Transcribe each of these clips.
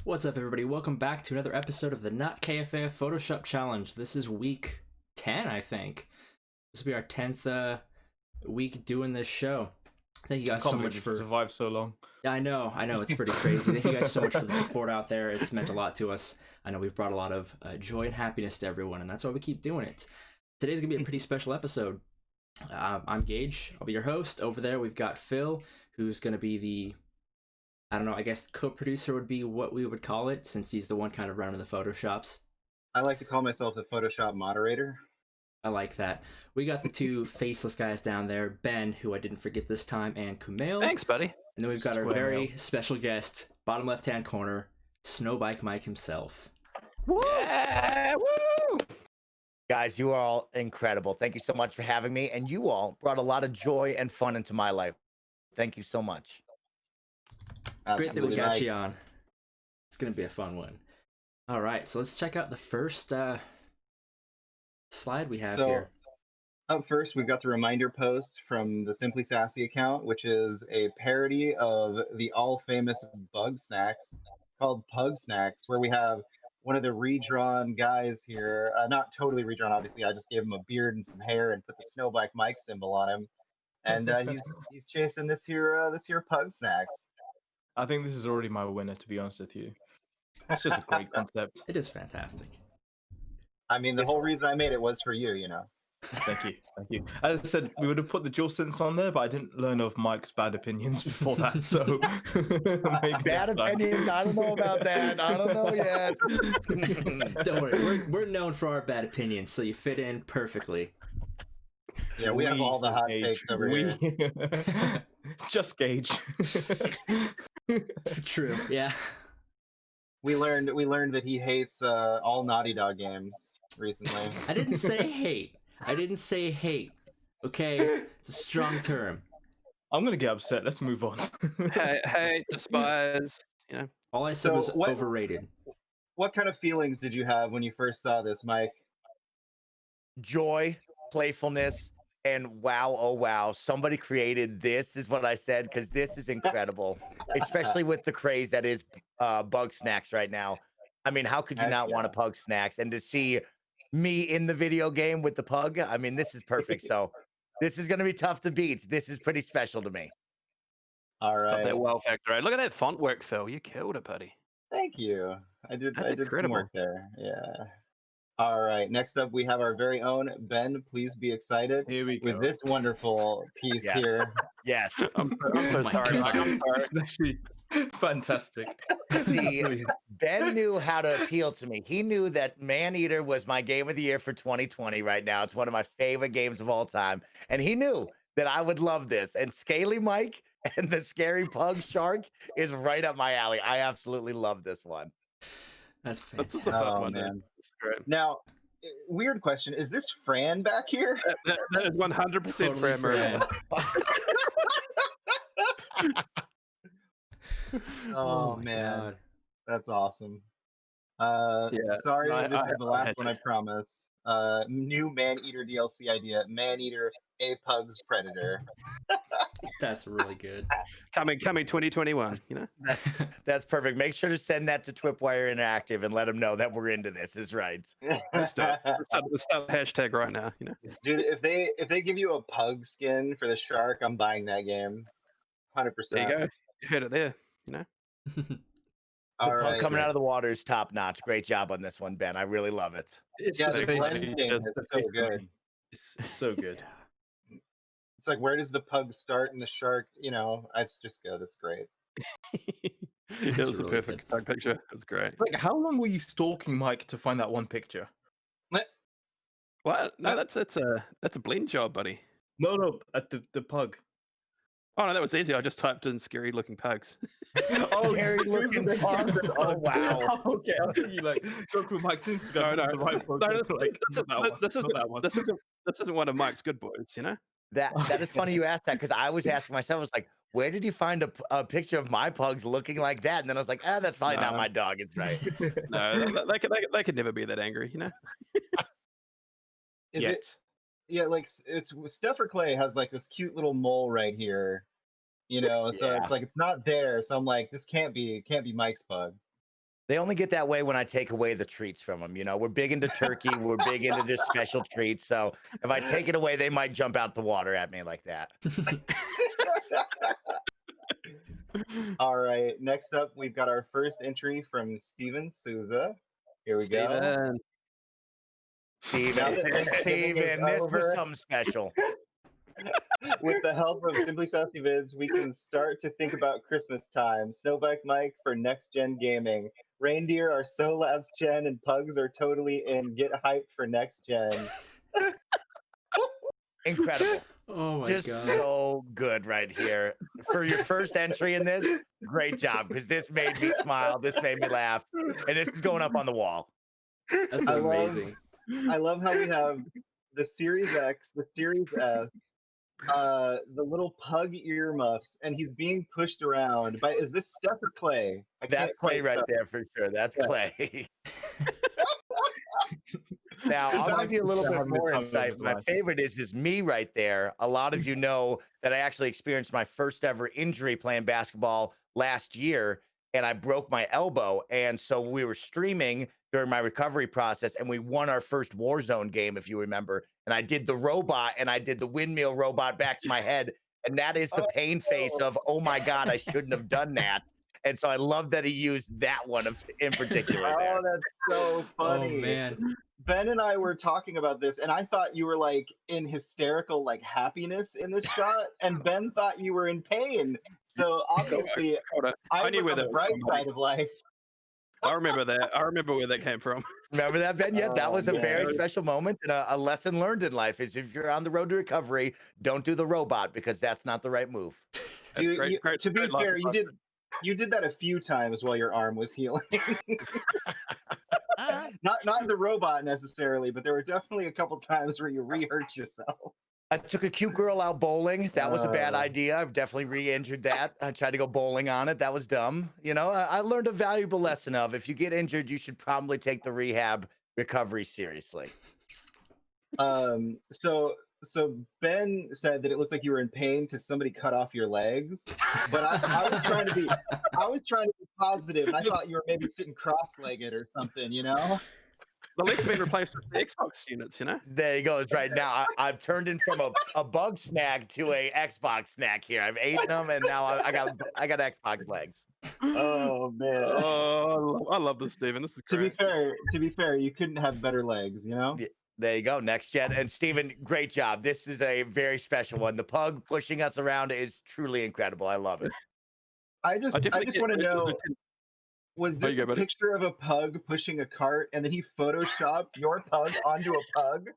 What's up, everybody? Welcome back to another episode of the Not KFAF Photoshop Challenge. This is week 10, I think. This will be our 10th week doing this show. Thank you guys so much for survived so long. Yeah, I know, it's pretty crazy. Thank you guys so much for the support out there. It's meant a lot to us. I know we've brought a lot of joy and happiness to everyone, and that's why we keep doing it. Today's gonna be a pretty special episode. I'm Gage. I'll be your host. Over there, we've got Phil, who's gonna be the, I don't know, I guess co-producer would be what we would call it, since he's the one kind of running the Photoshops. I like to call myself the Photoshop moderator. I like that. We got the two faceless guys down there, Ben, who I didn't forget this time, and Kumail. Thanks, buddy. And then we've got our very special guest, bottom left-hand corner, SnowBikeMike himself. Woo! Yeah, woo! Guys, you are all incredible. Thank you so much for having me, and you all brought a lot of joy and fun into my life. Thank you so much. It's great that we got you on. It's going to be a fun one. All right, so let's check out the first slide we have here. Up first, we've got the reminder post from the Simply Sassy account, which is a parody of the all-famous Bug Snacks called Pug Snacks, where we have one of the redrawn guys here. Not totally redrawn, obviously. I just gave him a beard and some hair and put the SnowBikeMike symbol on him. And he's chasing this here Pug Snacks. I think this is already my winner, to be honest with you. It's just a great concept. It is fantastic. I mean, the whole reason I made it was for you, you know. Thank you. As I said, we would have put the dual sense on there, but I didn't learn of Mike's bad opinions before that, so maybe bad opinions. I don't know about that. I don't know yet. Don't worry, we're known for our bad opinions, so you fit in perfectly. Yeah, we have all the hot takes over here. Just Gage. True. Yeah. We learned that he hates all Naughty Dog games recently. I didn't say hate. Okay, it's a strong term. I'm gonna get upset. Let's move on. hey, despise. You know. All I said was overrated. What kind of feelings did you have when you first saw this, Mike? Joy, playfulness, and wow, oh wow, somebody created this, is what I said, because this is incredible, especially with the craze that is Bug Snacks right now. I mean, how could you not want a Pug Snacks? And to see me in the video game with the pug, I mean, this is perfect. So this is going to be tough to beat. This is pretty special to me. All right. Got that wow factor. Right? Look at that font work, Phil. You killed it, buddy. Thank you. I did incredible. some work there. Yeah. All right. Next up, we have our very own Ben. Please be excited. Here we go. With this wonderful piece here. Yes. I'm so sorry, Mike. I'm sorry. It's actually fantastic. See, Ben knew how to appeal to me. He knew that Maneater was my game of the year for 2020 right now. It's one of my favorite games of all time. And he knew that I would love this. And Scaly Mike and the Scary Pug Shark is right up my alley. I absolutely love this one. That's fantastic. That's just a fun one, man. That's great. Now, weird question. Is this Fran back here? That is 100% Totally Fran Mirabella. Oh man, God. That's awesome. Yeah, sorry, no, this is the last had one. to. I promise. New Maneater DLC idea: Maneater, a Pug's Predator. That's really good. Coming 2021. You know. That's perfect. Make sure to send that to Twipwire Interactive and let them know that we're into this. Is right. Let's do it. Let's start the hashtag right now. You know. Dude, if they give you a pug skin for the shark, I'm buying that game. 100%. There you go. You heard it there. You know. The All pug right. coming out of the water is top notch. Great job on this one, Ben. I really love it. Yeah, the blending is so good. It's so good. Yeah. It's like, where does the pug start and the shark? You know, it's just good. It's great. It was the really perfect pug picture. It was great. Like, how long were you stalking Mike to find that one picture? What? No, that's a blend job, buddy. No, at the pug. Oh no, that was easy. I just typed in scary looking pugs. Oh, scary looking pugs. Oh wow. Okay, I think you like go through Mike's Instagram. No, the right this isn't one of Mike's good boys, you know. That is funny you asked that, because I was asking myself, I was like, where did you find a picture of my pugs looking like that? And then I was like, that's probably not my dog. It's right. No, they could never be that angry, you know. Yeah, like it's Stepher Clay has like this cute little mole right here, you know. So it's like it's not there. So I'm like, this can't be Mike's pug. They only get that way when I take away the treats from them. You know, we're big into turkey. We're big into just special treats. So if I take it away, they might jump out the water at me like that. All right. Next up, we've got our first entry from Steven Souza. Here we go. Now that Thanksgiving is Steven, this was over, something special. with the help of Simply Sassy Vids, we can start to think about Christmas time. SnowBikeMike for next gen gaming. Reindeer are so last gen, and pugs are totally in. Get hyped for next gen. Incredible. Oh my Just god. so good right here. For your first entry in this, great job, because this made me smile. This made me laugh. And this is going up on the wall. That's amazing. I love how we have the Series X, the Series S, the little pug earmuffs, and he's being pushed around by, is this Steph or Clay? That's Clay right there for sure. That's Clay. Now, I'll give you a little bit more insight. My favorite is me right there. A lot of you know that I actually experienced my first ever injury playing basketball last year, and I broke my elbow. And so we were streaming during my recovery process, and we won our first Warzone game, if you remember. And I did the robot, and I did the windmill robot back to my head. And that is the pain face of, oh my God, I shouldn't have done that. And so I love that he used that one in particular there. Oh, that's so funny. Oh man. Ben and I were talking about this, and I thought you were like in hysterical like happiness in this shot, and Ben thought you were in pain. So obviously, I knew look where on the that was bright from, side of life. I remember that. I remember where that came from. Remember that, Ben? Yeah, that Oh, was a very man. special moment and a lesson learned in life is if you're on the road to recovery, don't do the robot because that's not the right move. That's great. To be fair, you did that a few times while your arm was healing. not the robot necessarily, but there were definitely a couple times where you re-hurt yourself. I took a cute girl out bowling. That was a bad idea. I've definitely re-injured that. I tried to go bowling on it. That was dumb. You know, I learned a valuable lesson of if you get injured, you should probably take the rehab recovery seriously. So Ben said that it looked like you were in pain because somebody cut off your legs. But I was trying to be positive. And I thought you were maybe sitting cross-legged or something, you know? The legs have been replaced with the Xbox units, you know? There you go. It's right now. I've turned in from a bug snack to a Xbox snack here. I've eaten them, and now I got Xbox legs. Oh man. Oh, I love this, Steven. This is great. To be fair, you couldn't have better legs, you know? Yeah, there you go. Next gen. And Steven, great job. This is a very special one. The pug pushing us around is truly incredible. I love it. I just want to know, was this go, a buddy. picture of a pug pushing a cart and then he photoshopped your pug onto a pug?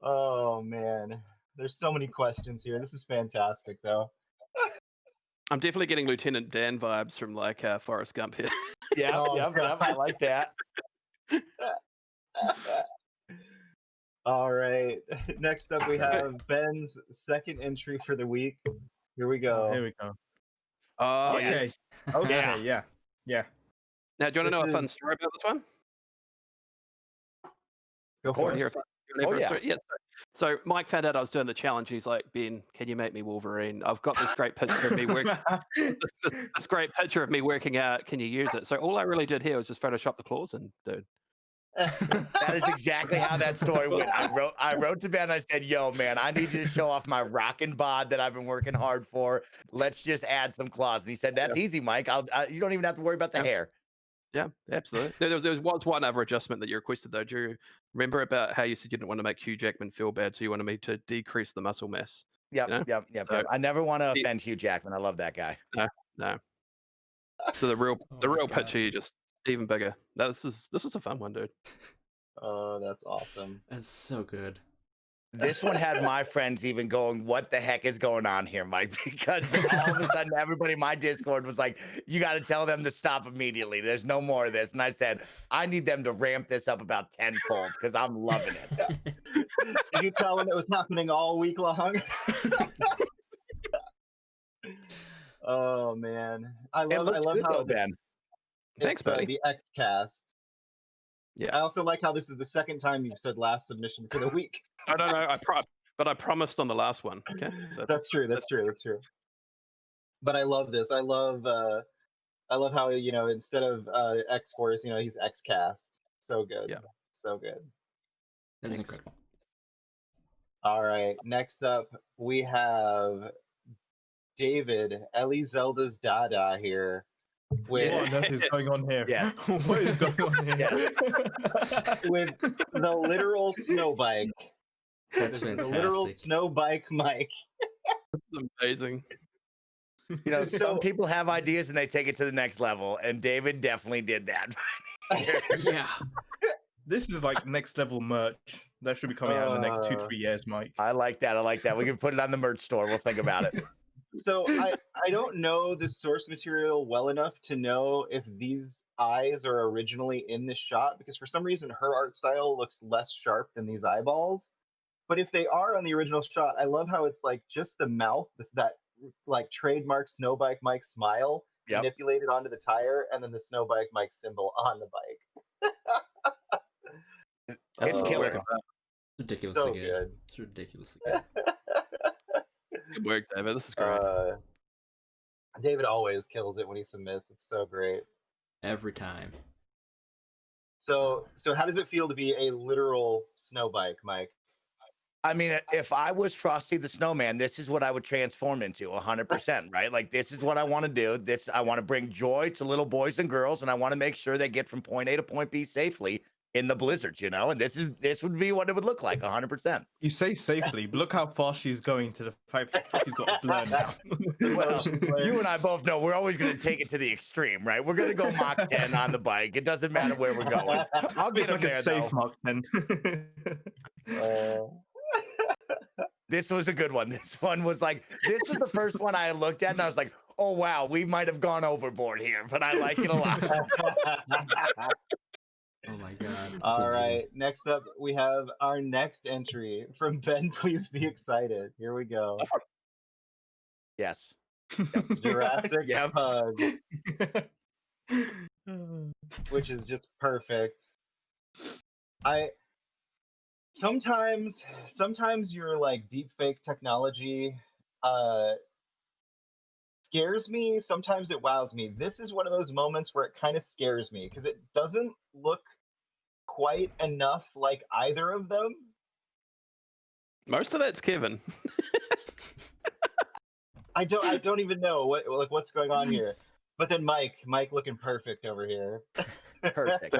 Oh man. There's so many questions here. This is fantastic though. I'm definitely getting Lieutenant Dan vibes from like Forrest Gump here. Yeah, Oh, yep, I like that. All right. Next up, we have Ben's second entry for the week. Here we go. Here we go. Oh, Okay. yes. Okay. Yeah. Now, do you want to know This a fun is- story about this one? Go Of for course. it. Hear a fun- you wanna hear a story? Yeah. So Mike found out I was doing the challenge. He's like, Ben, can you make me Wolverine? I've got this great picture of me working. this great picture of me working out. Can you use it? So all I really did here was just Photoshop the claws in, dude. That is exactly how that story went. I wrote to Ben. I said, "Yo, man, I need you to show off my rockin' bod that I've been working hard for. Let's just add some claws." And he said, "That's easy, Mike. You don't even have to worry about the hair." Yeah, absolutely. There was one other adjustment that you requested though. Do you remember about how you said you didn't want to make Hugh Jackman feel bad, so you wanted me to decrease the muscle mass? Yep, You know? yep. So- I never want to offend Hugh Jackman. I love that guy. No. So the real Oh my God. picture, you just even bigger. No, this was a fun one, dude. Oh, that's awesome. That's so good. This one had my friends even going, "What the heck is going on here, Mike?" Because all of a sudden, everybody in my Discord was like, "You got to tell them to stop immediately. There's no more of this." And I said, "I need them to ramp this up about tenfold because I'm loving it." Did you tell him it was happening all week long? Oh man, I It love looks good how though, Ben. Thanks, buddy. The X cast. Yeah. I also like how this is the second time you've said last submission for the week. I don't know. But I promised on the last one. Okay. So That's true. But I love this. I love how instead of X Force, he's X Cast. So good. Yeah. So good. That is Thanks. incredible. All right. Next up, we have David, Ellie Zelda's Dada here. With, What on earth is going on here? Yes. What is going on here? Yes. with the literal snow bike. That's The literal fantastic. SnowBikeMike. That's amazing. You know, some So- people have ideas and they take it to the next level, and David definitely did that. Yeah. This is like next level merch. That should be coming out in the next 2-3 years, Mike. I like that. I like that. We can put it on the merch store. We'll think about it. So I don't know the source material well enough to know if these eyes are originally in this shot, because for some reason her art style looks less sharp than these eyeballs. But if they are on the original shot, I love how it's like just the mouth, that like trademark SnowBikeMike smile Yep. manipulated onto the tire, and then the SnowBikeMike symbol on the bike. It's Oh, killer. Work, It's ridiculously So good. good. It's ridiculously good. good work, David. This is great. David always kills it when he submits. It's so great. Every time. So how does it feel to be a literal snow bike, Mike? I mean, if I was Frosty the Snowman, this is what I would transform into 100%, right? Like, this is what I want to do. I want to bring joy to little boys and girls, and I want to make sure they get from point A to point B safely in the blizzard, and this would be what it would look like 100%. You say safely, but look how fast she's going to the fact that she's got a blur now. Well, you and I both know we're always going to take it to the extreme, right? We're going to go Mach 10 on the bike. It doesn't matter where we're going. I'll It's get him like a there, safe though. Mark 10. This was a good one. This one was this was the first one I looked at, and I was like, oh, wow, we might have gone overboard here, but I like it a lot. Oh my god. That's All amazing. right. Next up, we have our next entry from Ben. Please be excited. Here we go. Yes. Jurassic Yep. Pug, which is just perfect. Sometimes your like deep fake technology scares me. Sometimes it wows me. This is one of those moments where it kind of scares me because it doesn't look quite enough like either of them. Most of that's Kevin. I don't even know what's going on here. But then Mike looking perfect over here. Perfect.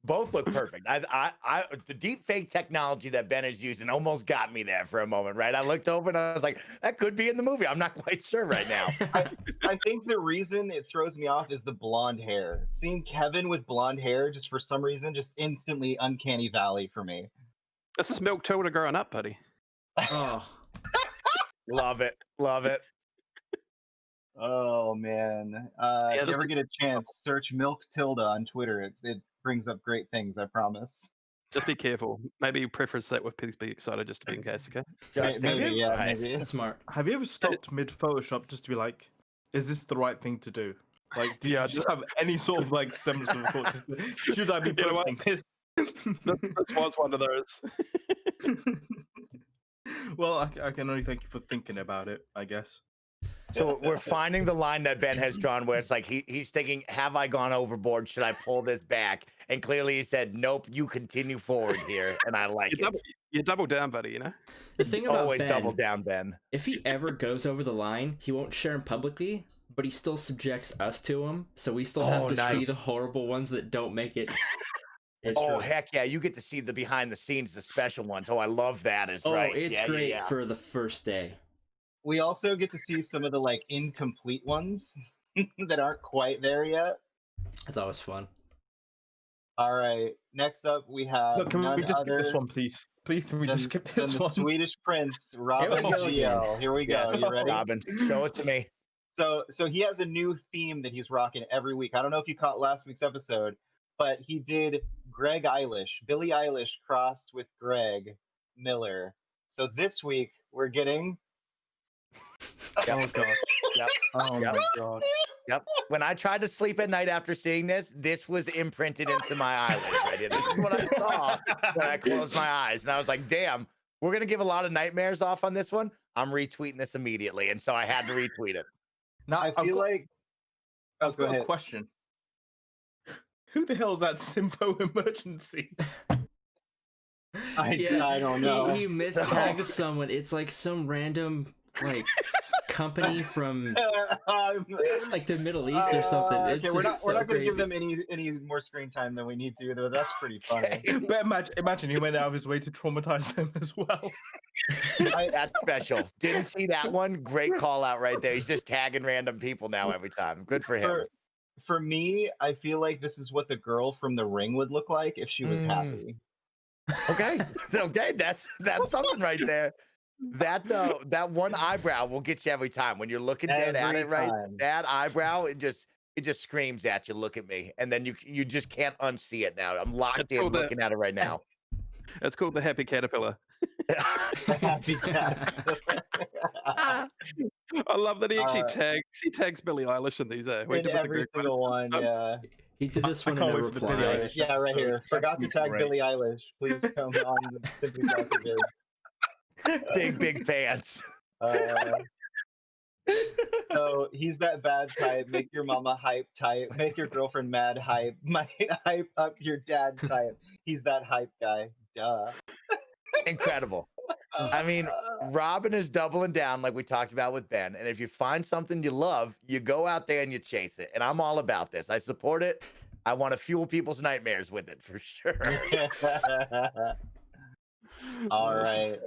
Both look perfect. The deep fake technology that Ben is using almost got me there for a moment, right? I looked over and I was like, that could be in the movie. I'm not quite sure right now. I think the reason it throws me off is the blonde hair. Seeing Kevin with blonde hair, just for some reason, just instantly uncanny valley for me. This is Milk Tilda growing up, buddy. Oh. Love it. Love it. Oh man! If you ever get a chance, search Milk Tilda on Twitter. It brings up great things. I promise. Just be careful. Maybe preference that with Please Be Excited just to be in case, okay? Just Maybe, yeah, right. maybe. That's smart. Have you ever stopped mid Photoshop just to be like, is this the right thing to do? Like, do you Yeah, just have any sort of like semblance of a thought? Should I be You know what? posting this? This was one of those. Well, I can only thank you for thinking about it, I guess. So we're finding the line that Ben has drawn where it's like he's thinking, have I gone overboard? Should I pull this back? And clearly he said, nope, you continue forward here. And I like it. You double down, buddy, you know? The thing about Always Ben, double down, Ben. if he ever goes over the line, he won't share them publicly, but he still subjects us to them, so we still have Oh, to see nice. the horrible ones that don't make it. It's Oh, true. heck yeah. You get to see the behind the scenes, the special ones. Oh, I love that. Is Oh, right. it's Yeah, great yeah. for the first day. We also get to see some of the like incomplete ones that aren't quite there yet. It's always fun. All right. Next up, we have Look, can none we just other skip this one, please? Please, can we than, just skip than this the one? Swedish Prince, Robin we go again. GL. Here we go. Yes, You ready? Robin, show it to me. So he has a new theme that he's rocking every week. I don't know if you caught last week's episode, but he did Greg Eilish, Billie Eilish crossed with Greg Miller. So this week we're getting. Oh god. Yep. Oh Yep. my god. Yep. When I tried to sleep at night after seeing this was imprinted into my eyelids right here. This is what I saw when I closed my eyes. And I was like, damn, we're gonna give a lot of nightmares off on this one. I'm retweeting this immediately, and so I had to retweet it. Now, I feel like. Oh, I've go got ahead. a question. Who the hell is that Simpo Emergency? I don't know. He mistagged someone. It's like some random like company from like the Middle East or something. It's Okay, we're not so going to give crazy. them any more screen time than we need to, though. That's pretty funny. But imagine he went out of his way to traumatize them as well. That's special. Didn't see that one. Great call out right there. He's just tagging random people now every time. Good for him. For me, I feel like this is what the girl from The Ring would look like if she was happy. Okay, okay, that's something right there. That one eyebrow will get you every time when you're looking dead at it. Right, that eyebrow it just screams at you. Look at me, and then you just can't unsee it now. I'm locked in looking at it right now. It's called the Happy Caterpillar. Happy cat. I love that he actually tags Billie Eilish in these. In every single one, yeah. He did this one in a reply. Yeah, right here. Forgot to tag Billie Eilish. Please come on the Simply Sassy Vids. Big fans. So he's that bad type. Make your mama hype type. Make your girlfriend mad hype. Might hype up your dad type. He's that hype guy. Duh. Incredible. I mean, Robin is doubling down like we talked about with Ben. And if you find something you love, you go out there and you chase it. And I'm all about this. I support it. I want to fuel people's nightmares with it for sure. All right.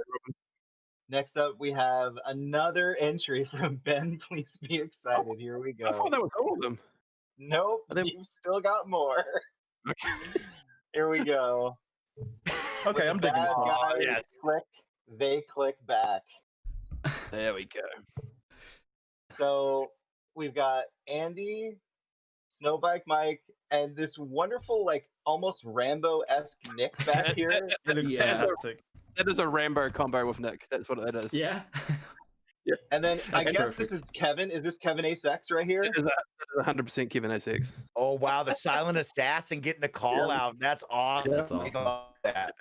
Next up, we have another entry from Ben. Please be excited. Here we go. I thought that was all of them. Nope. You've still got more. Here we go. Okay, I'm digging it. Yes. They click back. There we go. So we've got Andy, SnowBikeMike, and this wonderful, like almost Rambo-esque Nick back here. That is a Rambo combo with Nick. That's what that is. Yeah. Yeah. And then I guess perfect. this is Kevin. Is this Kevin A6 right here? That is 100% Kevin A6. Oh wow, the silent assassin getting the call out. That's awesome. That's awesome. I love that.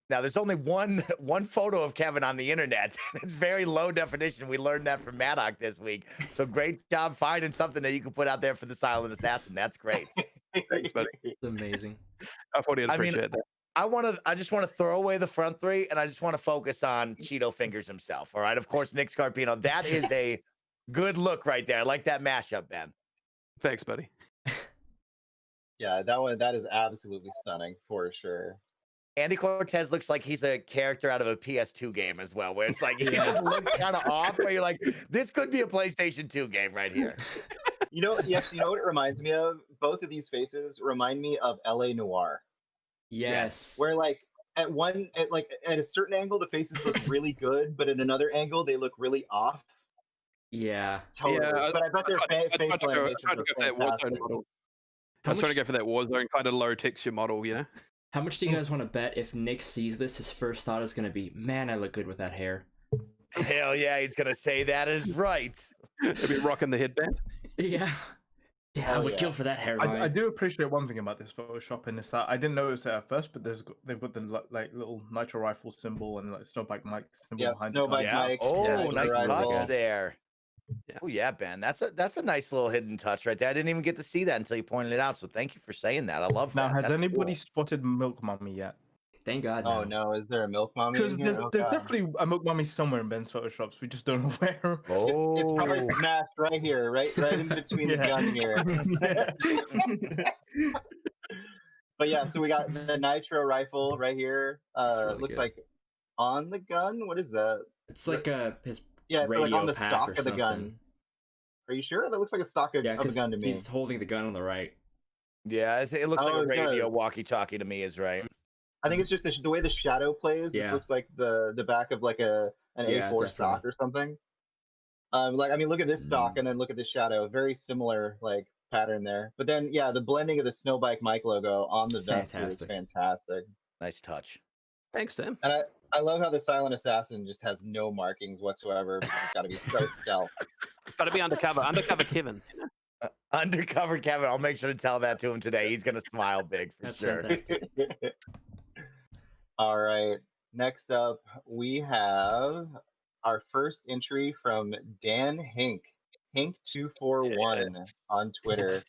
Now there's only one photo of Kevin on the internet. It's very low definition. We learned that from Maddock this week. So great job finding something that you can put out there for the silent assassin. That's great. Thanks, buddy. It's amazing. I thought you'd appreciate that. I just want to throw away the front three, and I just want to focus on Cheeto Fingers himself. All right, of course, Nick Scarpino. That is a good look right there. I like that mashup, Ben. Thanks, buddy. Yeah, that is absolutely stunning for sure. Andy Cortez looks like he's a character out of a PS2 game as well, where it's like he just looks kind of off, where you're like, this could be a PlayStation 2 game right here. You know what it reminds me of? Both of these faces remind me of LA Noire. Yes. Where like at a certain angle the faces look really good, but at another angle they look really off. Yeah. Totally. Yeah, but I bet their facial animations are fantastic. I was trying to go for that Warzone kind of low texture model, you know? How much do you guys want to bet if Nick sees this, his first thought is going to be, man, I look good with that hair? Hell yeah, he's going to say that is right. He'll be rocking the headband. Yeah. Yeah, I would kill for that hairline. I do appreciate one thing about this Photoshopping is that I didn't notice it at first, but they've got the like little nitro rifle symbol and like SnowBikeMike symbol behind it. Mike. Oh, nice touch there. Yeah. Oh yeah, Ben. That's a nice little hidden touch right there. I didn't even get to see that until you pointed it out. So thank you for saying that. I love that. Now, has That's anybody cool. spotted Milk Mommy yet? Thank God. Oh no, is there a Milk Mommy? Because there's definitely a Milk Mommy somewhere in Ben's Photoshops. We just don't know where. Oh, It's probably smashed right here, right in between the gun here. But yeah, so we got the nitro rifle right here. really Looks good. like on the gun. What is that? It's like his Yeah, it's radio like on the pack stock or of the something. gun. Are you sure? That looks like a stock of Yeah, the because gun to me. he's holding the gun on the right. yeah. I think it looks like Oh, a it radio does. walkie-talkie to me is right. I think it's just the way the shadow plays. This Yeah. looks like the back of like an Yeah, A4 stock or something. Look at this stock and then look at this shadow. Very similar like pattern there. But then yeah, the blending of the SnowBikeMike logo on the vest here is Fantastic. fantastic. Nice touch. Thanks, Tim. And I love how the Silent Assassin just has no markings whatsoever. Because it's got to be so stealth. It's got to be undercover. Undercover Kevin. Undercover Kevin. I'll make sure to tell that to him today. He's gonna smile big for That's sure. fantastic. All right. Next up, we have our first entry from Dan Hink241 Yes. on Twitter.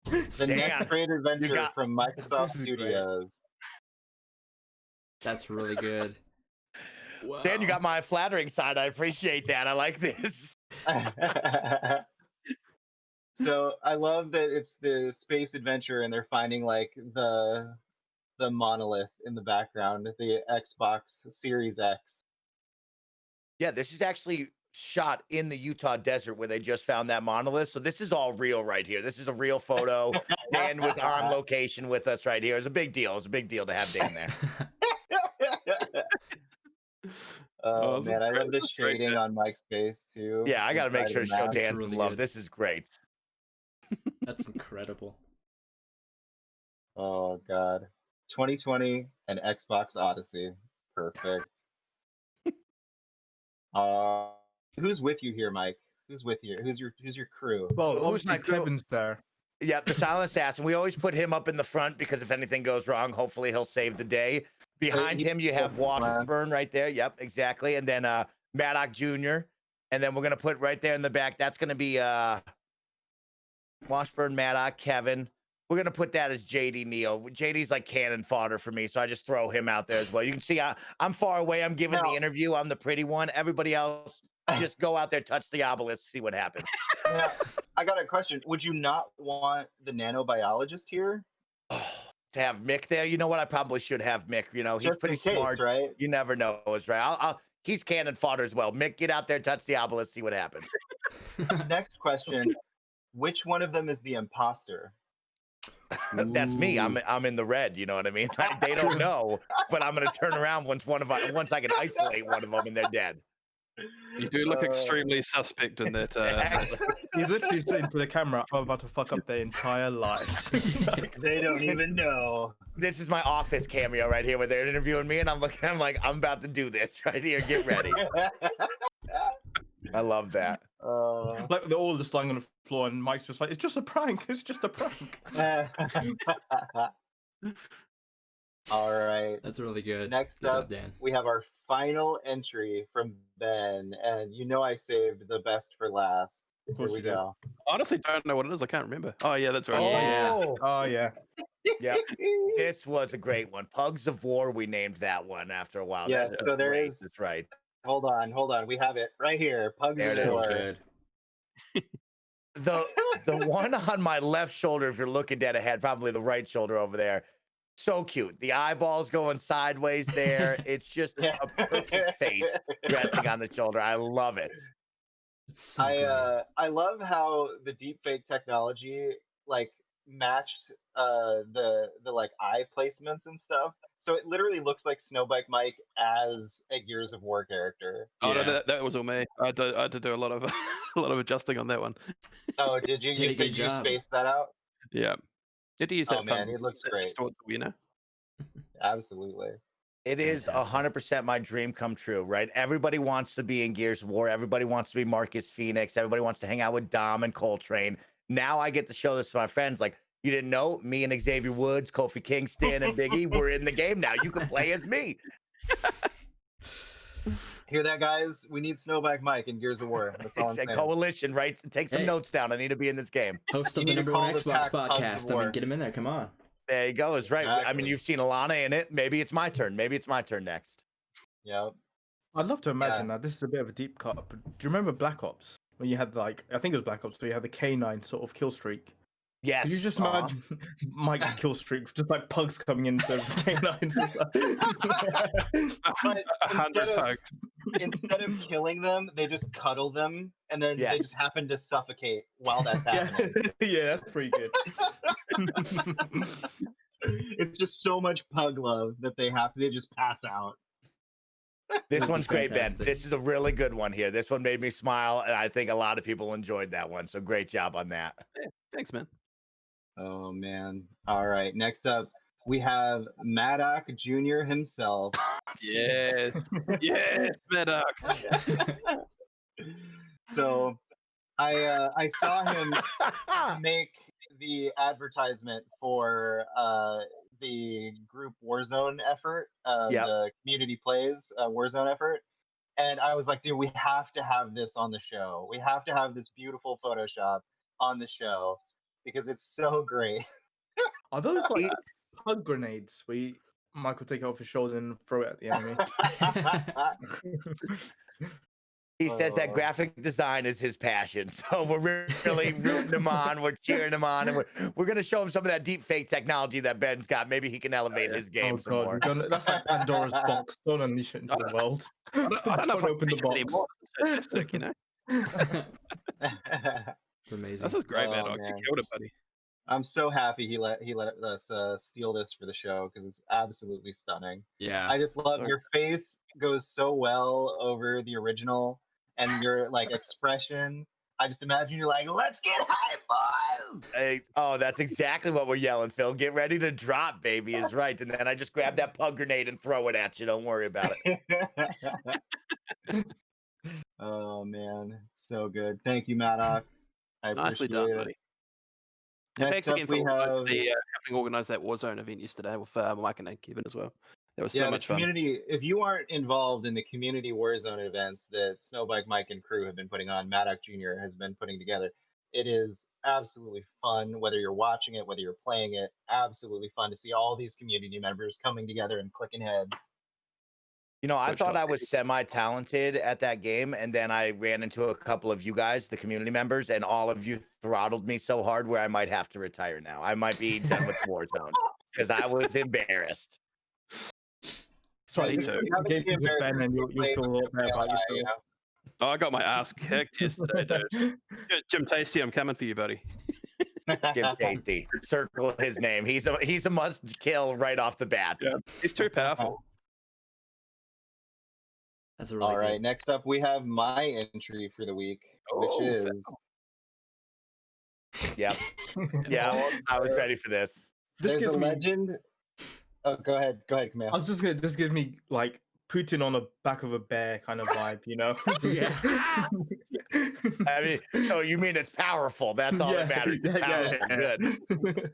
The next Dan, great adventure got- from Microsoft This is great. Studios. That's really good. Wow. Dan, you got my flattering side. I appreciate that. I like this. So I love that it's the space adventure and they're finding like the monolith in the background, the Xbox Series X. Yeah, this is actually shot in the Utah desert where they just found that monolith. So this is all real right here. This is a real photo. Dan was on location with us right here. It was a big deal. It was a big deal to have Dan there. Oh this is man, I great. love the This is great, shading man. on Mike's face too. Yeah, I got to make inside sure of to the show map. Dan really some love. good. This is great. That's incredible. Oh god. 2020 and Xbox Odyssey. Perfect. Who's with you here, Mike? Who's with you? Who's your crew? Well, Who's obviously my crew? Kevin's there. Yeah, the silent assassin. We always put him up in the front because if anything goes wrong, hopefully he'll save the day. Behind him, you have Washburn right there. Yep, exactly. And then Maddock Jr. And then we're gonna put right there in the back. That's gonna be Washburn, Maddock, Kevin. We're gonna put that as JD Neo. JD's like cannon fodder for me, so I just throw him out there as well. You can see I'm far away. I'm giving the interview. I'm the pretty one. Everybody else, just go out there, touch the obelisk, see what happens. Now, I got a question. Would you not want the nanobiologist here? Oh, to have Mick there, you know what? I probably should have Mick. You know, he's Just pretty in case, smart. right? You never know, is right. He's cannon fodder as well. Mick, get out there, touch the obelisk, see what happens. Next question. Which one of them is the imposter? That's me. Ooh. I'm in the red. You know what I mean? Like, they don't know, but I'm gonna turn around once I can isolate one of them and they're dead. You do look extremely suspect in that. He's literally saying to the camera, "I'm about to fuck up their entire lives." They don't even know. This is my office cameo right here where they're interviewing me, and I'm like, I'm about to do this right here. Get ready. I love that. Like they're all just lying on the floor, and Mike's just like, "It's just a prank. It's just a prank." All right. That's really good. Next Good up, job, Dan. we have our final entry from Ben, and you know I saved the best for last. Here we go. Honestly, don't know what it is. I can't remember. Oh yeah, that's right. Oh, yeah. Yep. This was a great one. Pugs of War, we named that one after a while. Yes, That's so there great. is. That's right. Hold on. We have it right here. Pugs There of it is. War. Good. The one on my left shoulder, if you're looking dead ahead, probably the right shoulder over there. So cute. The eyeballs going sideways there. It's just a perfect face resting on the shoulder. I love it. It's so good. I love how the deepfake technology like matched the like eye placements and stuff. So it literally looks like SnowBikeMike as a Gears of War character. Oh Yeah. no, that was all me. I had to do a lot of a lot of adjusting on that one. Oh, did you? Did a good You job. spaced that out? Yeah. Did you use that? Oh man, it looks great. You know. Absolutely. It is Fantastic. 100% my dream come true, right? Everybody wants to be in Gears of War. Everybody wants to be Marcus Phoenix. Everybody wants to hang out with Dom and Coltrane. Now I get to show this to my friends. Like, you didn't know me and Xavier Woods, Kofi Kingston, and Biggie were in the game now. You can play as me. Hear that, guys? We need SnowBikeMike in Gears of War. That's all I'm It's a saying. coalition, right? Take some Hey. notes down. I need to be in this game. Host You of need the to number one call the Xbox pack Pugs of podcast. I War. mean, get him in there. Come on. There you go. Is right. I mean, Exactly. you've seen Alana in it. Maybe it's my turn. Maybe it's my turn next. Yep. I'd love to imagine that. This is a bit of a deep cut, but do you remember Black Ops when you had like I think it was Black Ops, where you had the K9 sort of kill streak? Yes. Could you just imagine Mike's kill streak, just like pugs coming into K9s? But 100 pugs. instead of killing them, they just cuddle them, and then Yes. they just happen to suffocate while that's happening. Yeah, that's pretty good. It's just so much pug love that they just pass out. This That'd be one's great, Ben. fantastic. This is a really good one here. This one made me smile, and I think a lot of people enjoyed that one. So great job on that. Thanks, man. Oh man. All right. Next up, we have Maddock Jr. himself. Yes. Yes, Maddock. So I saw him make the advertisement for the group Warzone effort, Yep. the community plays Warzone effort, and I was like, dude, we have to have this on the show. We have to have this beautiful Photoshop on the show because it's so great. Are those like pug grenades where Michael take it off his shoulder and throw it at the enemy? He says that graphic design is his passion, so we're really rooting him on. We're cheering him on, and we're gonna show him some of that deep fake technology that Ben's got. Maybe he can elevate his game some more. That's like Pandora's box. Don't unleash it into the world. I don't know if I open the box. anymore. It's fantastic, you know. It's amazing. This is great, man. Oh, You man. killed it, buddy. I'm so happy he let us steal this for the show because it's absolutely stunning. Yeah. I just love So your face goes so well over the original, and your like expression. I just imagine you're like, "Let's get hype, boys!" Hey, oh, that's exactly what we're yelling, Phil. Get ready to drop, baby, is right. And then I just grab that pug grenade and throw it at you. Don't worry about it. Oh man, so good. Thank you, Maddock. I nicely appreciate done, it. buddy. Next Thanks up, again we for have helping organize that Warzone event yesterday with Mike and Kevin as well. That was so the much fun. community. If you aren't involved in the community Warzone events that SnowBikeMike and crew have been putting on, Maddock Jr. has been putting together, it is absolutely fun. Whether you're watching it, whether you're playing it, absolutely fun to see all these community members coming together and clicking heads. You know, I Which thought one? I was semi-talented at that game, and then I ran into a couple of you guys, the community members, and all of you throttled me so hard where I might have to retire now. I might be done with Warzone because I was embarrassed. Sorry, Me just too. put the game with Ben, and you'll feel a lot better about yourself. Oh, I got my ass kicked yesterday, dude. Jim Tasty, I'm coming for you, buddy. Jim Tasty, circle his name. He's a must kill right off the bat. Yeah, he's too powerful. That's a really All right, good. next up we have my entry for the week, which Oh, is Yep. Yeah, I was ready for this. This there's a gives me. legend. Oh, go ahead, Camille. I was just gonna. This gives me like Putin on the back of a bear kind of vibe, you know? Yeah. I mean, so you mean it's powerful? That's all that matters. It's powerful. Good.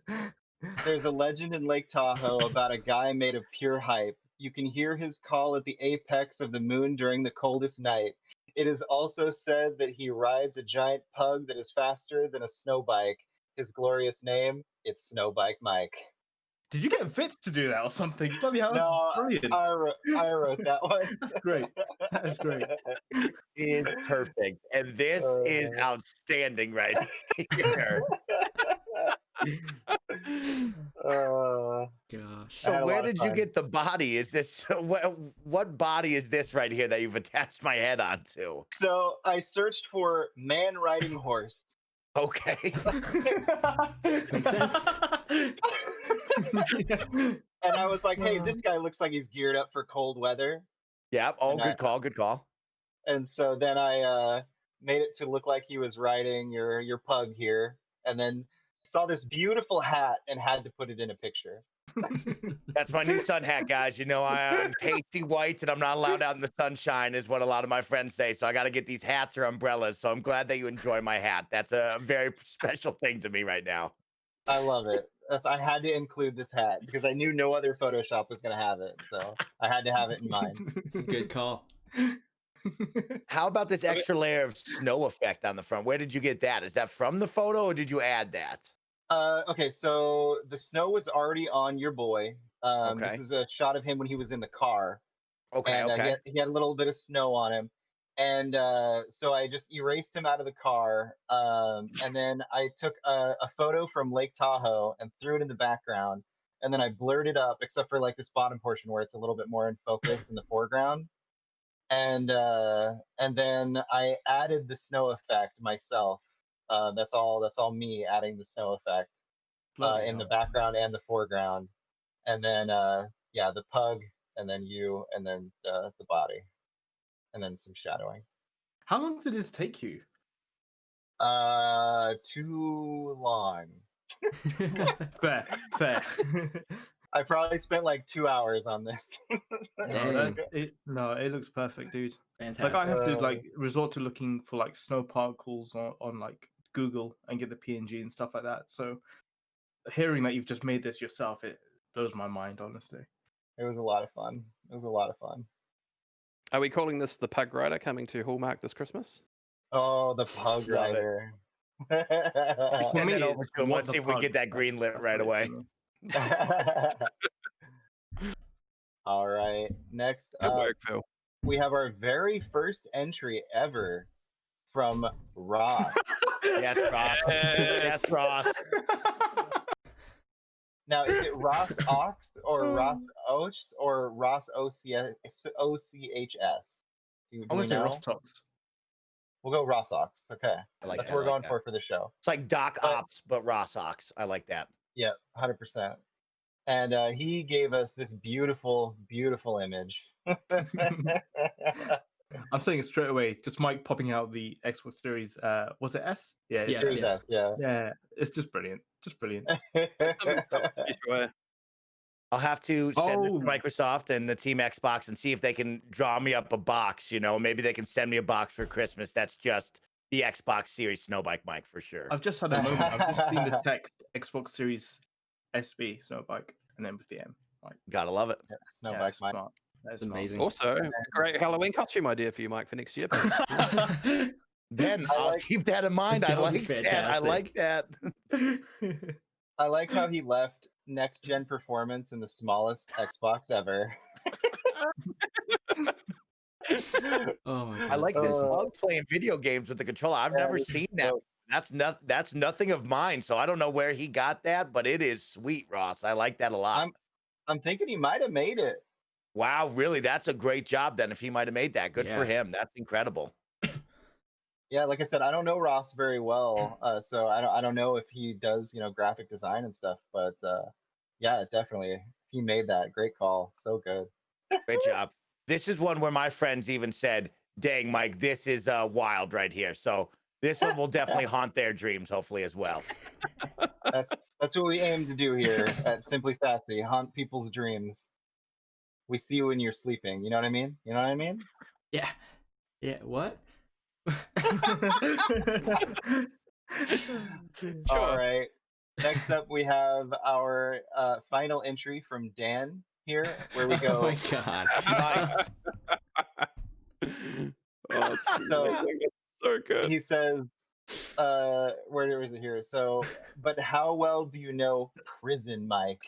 There's a legend in Lake Tahoe about a guy made of pure hype. You can hear his call at the apex of the moon during the coldest night. It is also said that he rides a giant pug that is faster than a snow bike. His glorious name, it's SnowBikeMike. Did you get Fitz to do that or something? Bloody hell, that's No, brilliant. I wrote that one. That's great. That is great. Is perfect. And this is outstanding right here. Gosh. So where did you get the body? Is this what body is this right here that you've attached my head onto? So I searched for man riding horse. Okay. Makes sense. And I was like, hey, this guy looks like he's geared up for cold weather. Yeah. Oh, And good call. Good call. And so then I made it to look like he was riding your pug here, and then saw this beautiful hat and had to put it in a picture. That's my new sun hat, guys. You know, I'm pasty white and I'm not allowed out in the sunshine, is what a lot of my friends say. So I got to get these hats or umbrellas. So I'm glad that you enjoy my hat. That's a very special thing to me right now. I love it. I had to include this hat because I knew no other Photoshop was going to have it, so I had to have it in mind. It's a good call. How about this extra layer of snow effect on the front? Where did you get that? Is that from the photo or did you add that? Okay, so the snow was already on your boy. Okay. This is a shot of him when he was in the car. Okay. And Okay. he had a little bit of snow on him. And so I just erased him out of the car. And then I took a photo from Lake Tahoe and threw it in the background. And then I blurred it up, except for like this bottom portion where it's a little bit more in focus in the foreground. And then I added the snow effect myself. That's all me adding the snow effect in the background and the foreground. And then yeah, the pug, and then you, and then the body, and then some shadowing. How long did this take you? Too long. Fair. I probably spent like 2 hours on this. Dang. It looks perfect, dude. Fantastic. Like I have to like resort to looking for like snow particles on like Google and get the PNG and stuff like that. So hearing that you've just made this yourself, it blows my mind, honestly. It was a lot of fun. It was a lot of fun. Are we calling this the Pug Rider coming to Hallmark this Christmas? Oh, the Pug Love it. Rider. Send me, that over it's to him. what Let's the see if we pug- get that green lit right away. All right. Next Good up, work, Phil. we have our very first entry ever from Ross. Yes, Ross. Yes, Ross. Now, is it Ross Ox or Ross Oaks or Ross OCHS? Do I we want to say know? Ross Talks. We'll go Ross Ox. Okay. I like That's that, what we're I like going that. for the show. It's like Doc But- Ops, but Ross Ox. I like that. Yeah, 100%. And he gave us this beautiful, beautiful image. I'm saying it straight away. Just Mike popping out the Xbox Series. Was it S? Yeah, it's Yes, Series yes. S, yeah. Yeah, it's just brilliant. Just brilliant. Something special, I'll have to send this to Oh. Microsoft and the Team Xbox and see if they can draw me up a box. You know, maybe they can send me a box for Christmas. That's just the Xbox Series SnowBikeMike for sure. I've just had a moment. I've just seen the text Xbox Series SB SnowBike and then with the M. Like, Gotta love it. Snow yeah, Bike it's Mike. smart. That is It's smart. amazing. Also, a great Halloween costume idea for you, Mike, for next year. Ben, I I'll like- keep that in mind. I That would be like that. I like that. I like how he left next gen performance in the smallest Xbox ever. Oh my god. I like this Uh, mug playing video games with the controller. I've never this is seen that. dope. That's nothing of mine. So I don't know where he got that, but it is sweet, Ross. I like that a lot. I'm thinking he might have made it. Wow, really? That's a great job then if he might have made that. Good for Yeah. him. That's incredible. Yeah, like I said, I don't know Ross very well, so I don't know if he does graphic design and stuff. But yeah, definitely he made that. Great call. So good. Great job. This is one where my friends even said, dang, Mike, this is wild right here. So this one will definitely haunt their dreams, hopefully, as well. That's what we aim to do here at Simply Sassy. Haunt people's dreams. We see you when you're sleeping. You know what I mean? You know what I mean? Yeah. Yeah. What? All right. Next up, we have our final entry from Dan here, where we Oh go. my god. Nice. Oh, it's so good. He says, where is it here? So, but how well do you know Prison Mike?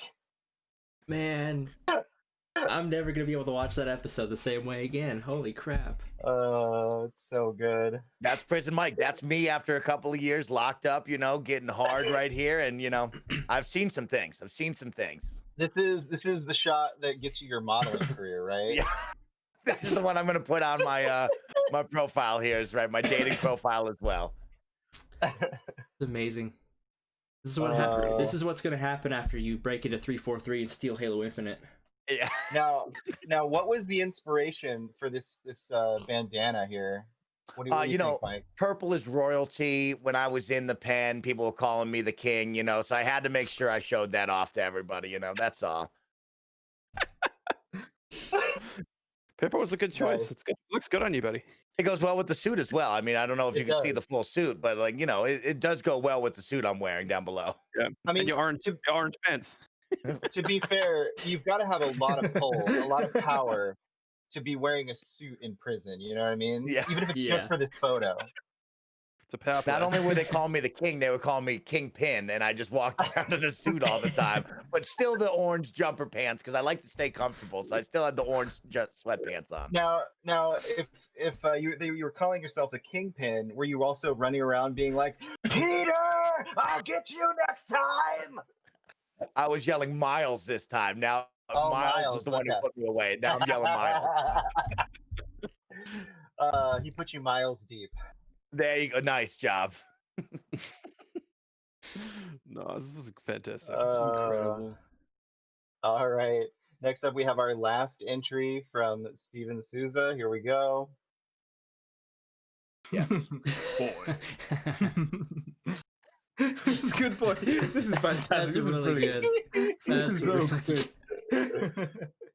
Man. I'm never gonna be able to watch that episode the same way again. Holy crap. It's so good. That's Prison Mike. That's me after a couple of years locked up, getting hard right here. And, I've seen some things. This is the shot that gets you your modeling career, right? Yeah. This is the one I'm going to put on my my profile here, is right, my dating profile as well. It's amazing. This is what This is what's gonna happen after you break into 343 and steal Halo Infinite. Yeah. Now, what was the inspiration for this bandana here? What do you think, Mike? Purple is royalty. When I was in the pen, people were calling me the king, so I had to make sure I showed that off to everybody, that's all. Purple was a good choice. Nice. It's good. Looks good on you, buddy. It goes well with the suit as well. I mean, I don't know if It you can see does. the full suit, but it does go well with the suit I'm wearing down below. Yeah. I mean, and your orange pants. to be fair, you've got to have a lot of pull, a lot of power to be wearing a suit in prison. You know what I mean? Yeah. Even if it's Yeah. just for this photo. It's a power play. Not only would they call me the king, they would call me Kingpin, and I just walked around in a suit all the time. But still the orange jumper pants, because I like to stay comfortable. So I still had the orange sweatpants on. Now, if you were calling yourself the Kingpin, were you also running around being like, Peter, I'll get you next time? I was yelling Miles this time. Now Miles is the one who okay. put me away. Now I'm yelling Miles. He put you miles deep. There you go. Nice job. No, this is fantastic. This is incredible. All right. Next up, we have our last entry from Steven Souza. Here we go. Yes. Boy. It's a good boy. This is fantastic. That's This is really brilliant. good. This That's is so really good.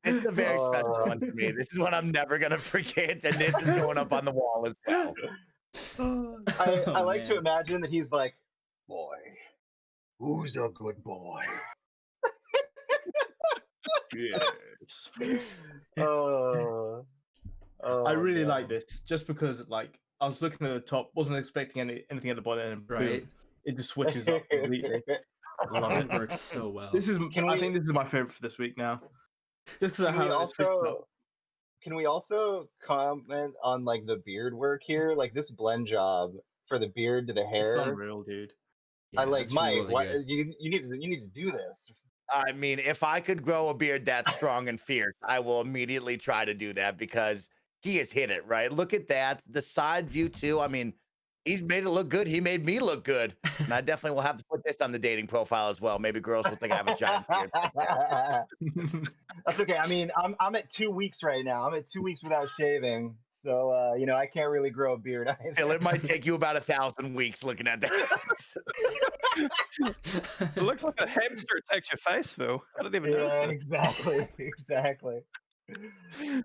It's a very special one to me. This is one I'm never gonna forget, and this is going up on the wall as well. I Oh, like to man. imagine that he's like, boy, who's a good boy? Yes. Oh, I really like man. this just because, like, I was looking at the top, wasn't expecting anything at the bottom, and boom, Right. it just switches up completely. Love It it. works so well. I think this is my favorite for this week now, just because I Can we have it switched up. also can we also comment on like the beard work here? Like this blend job for the beard to the It's hair. unreal, dude. I Yeah, like that's Mike. really What good. you need to do this. I mean, if I could grow a beard that strong and fierce, I will immediately try to do that because he has hit it, right? Look at that. The side view, too. I mean, he's made it look good. He made me look good. And I definitely will have to put this on the dating profile as well. Maybe girls will think I have a giant beard. That's okay. I mean, I'm at 2 weeks right now. I'm at 2 weeks without shaving, so I can't really grow a beard either. Phil, it might take you about 1,000 weeks looking at that. It looks like a hamster attacks your face, Phil. I didn't even notice Yeah, it. exactly, exactly.